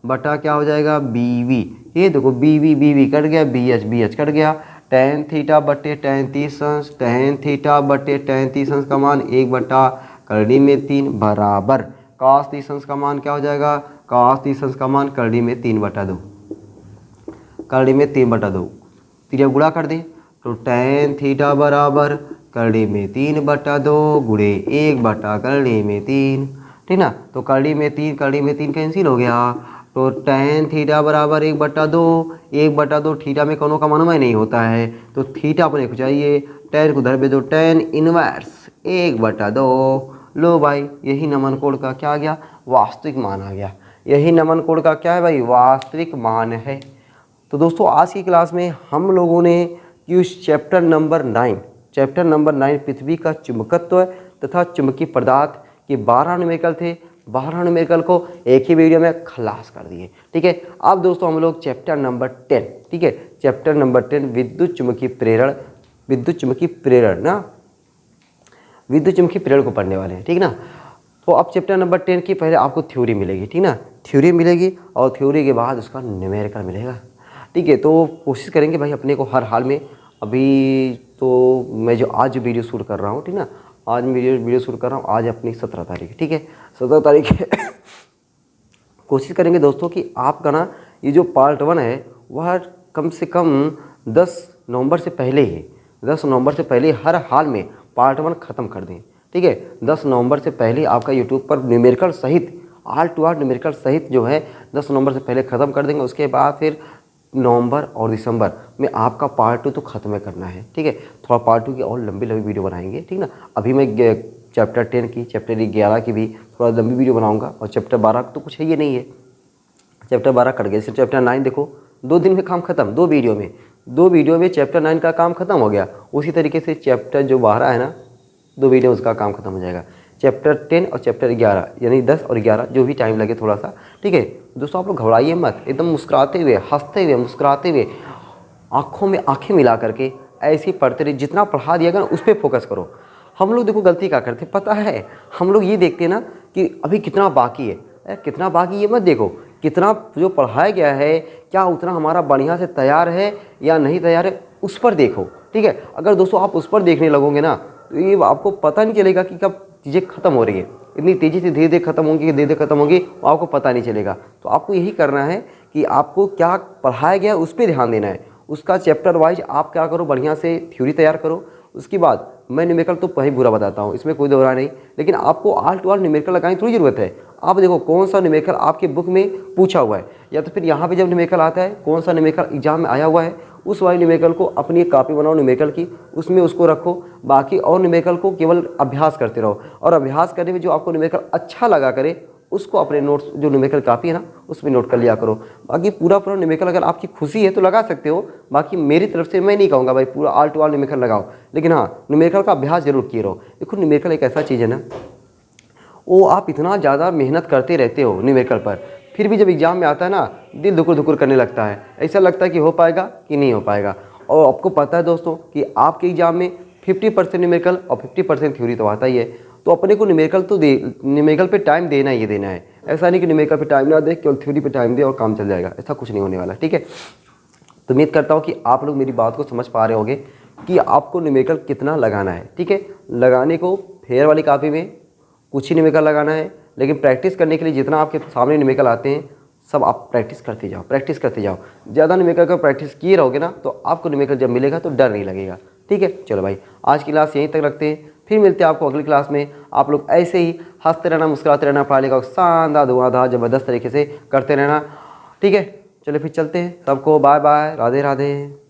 बटा क्या हो जाएगा BV, ये देखो BV कट गया, BH कट गया, tan थीटा बटे tan 30 अंश, tan थीटा बटे tan 30 अंश का मान 1/3 बराबर cos 30 अंश का मान क्या हो जाएगा, cos 30 अंश का मान 3/2, 3/2 तिरिया गुणा कर दें तो tan थीटा बराबर 3/2 गुणे 1/3, ठीक ना। तो 3 कैंसिल हो गया, तो tan थीटा बराबर 1/2 थीटा में कोनो का मानवा नहीं होता है, तो थीटा अपने को चाहिए, tan को धर पे दो, tan इनवर्स 1/2। लो भाई यही नमन कोड का क्या आ गया, वास्तविक मान आ गया। यही नमन कोड का क्या है भाई, वास्तविक मान है। तो दोस्तों आज की क्लास में हम लोगों ने इस चैप्टर नंबर 9 पृथ्वी का चुंबकत्व तथा चुंबकीय पदार्थ के 12 न्यूमेरिकल थे, 12 न्यूमेरिकल को एक ही वीडियो में खलास कर दिए। ठीक है, अब दोस्तों हम लोग चैप्टर नंबर 10, ठीक है, चैप्टर नंबर 10 विद्युत चुंबकीय प्रेरण को पढ़ने वाले हैं, ठीक ना। तो अब चैप्टर नंबर 10 की पहले आपको थ्योरी मिलेगी, ठीक ना, थ्योरी मिलेगी और थ्योरी के बाद उसका न्यूमेरिकल मिलेगा। ठीक है, तो कोशिश करेंगे भाई अपने को हर हाल में, अभी तो मैं जो आज वीडियो शूट कर रहा हूँ, ठीक ना, आज वीडियो शूट कर रहा हूँ, आज अपनी 17 तारीख, ठीक है, 17 तारीख कोशिश करेंगे दोस्तों कि आपका ना ये जो पार्ट 1 है वह कम से कम 10 नवंबर से पहले हर हाल में पार्ट 1 ख़त्म कर दें। ठीक है, 10 नवंबर से पहले आपका यूट्यूब पर न्यूमेरिकल सहित आल टू आल न्यूमेरिकल सहित जो है 10 नवंबर से पहले ख़त्म कर देंगे। उसके बाद फिर नवंबर और दिसंबर में आपका पार्ट 2 तो ख़त्म करना है। ठीक है, थोड़ा पार्ट 2 की और लंबी वीडियो बनाएंगे, ठीक ना। अभी मैं चैप्टर 10 की, चैप्टर 11 की भी थोड़ा लंबी वीडियो बनाऊंगा, और चैप्टर 12 तो कुछ है ये नहीं है, चैप्टर 12 कट गया। जैसे चैप्टर 9 देखो 2 दिन में काम खत्म, 2 वीडियो में चैप्टर 9 का काम खत्म हो गया। उसी तरीके से चैप्टर जो 12 है ना, 2 वीडियो में उसका काम खत्म हो जाएगा। चैप्टर 10 और चैप्टर 11 यानी 10 और 11 जो भी टाइम लगे थोड़ा सा। ठीक है दोस्तों, आप लोग घबराइए मत, एकदम मुस्कुराते हुए, हंसते हुए, मुस्कुराते हुए, आँखों में आँखें मिला करके ऐसे ही पढ़ते रहिए। जितना पढ़ा दिया गया उस पर फोकस करो। हम लोग देखो गलती क्या करते पता है, हम लोग ये देखते ना कि अभी कितना बाकी है, कितना बाकी ये मत देखो, कितना जो पढ़ाया गया है क्या उतना हमारा बढ़िया से तैयार है या नहीं तैयार है, उस पर देखो। ठीक है, अगर दोस्तों आप उस पर देखने लगोगे ना तो ये आपको पता नहीं चलेगा कि कब चीज़ें ख़त्म हो रही है, इतनी तेज़ी से धीरे धीरे ख़त्म होंगी कि धीरे धीरे ख़त्म होगी, वो आपको पता नहीं चलेगा। तो आपको यही करना है कि आपको क्या पढ़ाया गया उस पर ध्यान देना है। उसका चैप्टर वाइज आप क्या करो, बढ़िया से थ्योरी तैयार करो। उसके बाद मैं न्यूमेरिकल तो वही बुरा बताता हूँ, इसमें कोई दो राय नहीं, लेकिन आपको आल टू आल न्यूमेरिकल लगाने की थोड़ी ज़रूरत है। आप देखो कौन सा न्यूमेरिकल आपके बुक में पूछा हुआ है, या तो फिर यहाँ पे जब न्यूमेरिकल आता है कौन सा न्यूमेरिकल एग्जाम में आया हुआ है, उस वाले न्यूमेरिकल को अपनी एक कॉपी बनाओ न्यूमेरिकल की, उसमें उसको रखो। बाकी और न्यूमेरिकल को केवल अभ्यास करते रहो, और अभ्यास करने में जो आपको न्यूमेरिकल अच्छा लगा करे उसको अपने नोट्स जो न्यूमेरिकल कॉपी है ना उसमें नोट कर लिया करो। बाकी पूरा न्यूमेरिकल अगर आपकी खुशी है तो लगा सकते हो, बाकी मेरी तरफ से मैं नहीं कहूँगा भाई पूरा आल टू आल न्यूमेरिकल लगाओ, लेकिन हाँ न्यूमेरिकल का अभ्यास जरूर किए रहो। देखो न्यूमेरिकल एक ऐसा चीज़ है ना, वो आप इतना ज़्यादा मेहनत करते रहते हो न्यूमेरिकल पर, फिर भी जब एग्ज़ाम में आता है ना दिल धुकुर धुकुर करने लगता है, ऐसा लगता है कि हो पाएगा कि नहीं हो पाएगा। और आपको पता है दोस्तों कि आपके एग्ज़ाम में 50% न्यूमेरिकल और 50% थ्योरी तो आता ही है। तो अपने को न्यूमेरिकल पे टाइम देना ही देना है। ऐसा नहीं कि न्यूमेरिकल पे टाइम ना दे, केवल थ्योरी पे टाइम दे और काम चल जाएगा, ऐसा कुछ नहीं होने वाला। ठीक है, तो उम्मीद करता हूँ कि आप लोग मेरी बात को समझ पा रहे होंगे कि आपको न्यूमेरिकल कितना लगाना है। ठीक है, लगाने को फेयर वाली कॉपी में कुछ ही न्यूमेरिकल लगाना है, लेकिन प्रैक्टिस करने के लिए जितना आपके सामने न्यूमेरिकल आते हैं सब आप प्रैक्टिस करते जाओ। ज़्यादा न्यूमेरिकल का प्रैक्टिस किए रहोगे ना तो आपको न्यूमेरिकल जब मिलेगा तो डर नहीं लगेगा। ठीक है, चलो भाई आज की क्लास यहीं तक रखते हैं, फिर मिलते हैं आपको अगली क्लास में। आप लोग ऐसे ही हंसते रहना, मुस्कुराते रहना, पढ़ाई लिखा शानदार धुआंधार ज़बरदस्त तरीके से करते रहना। ठीक है, चलो फिर चलते हैं, सबको बाय बाय, राधे राधे।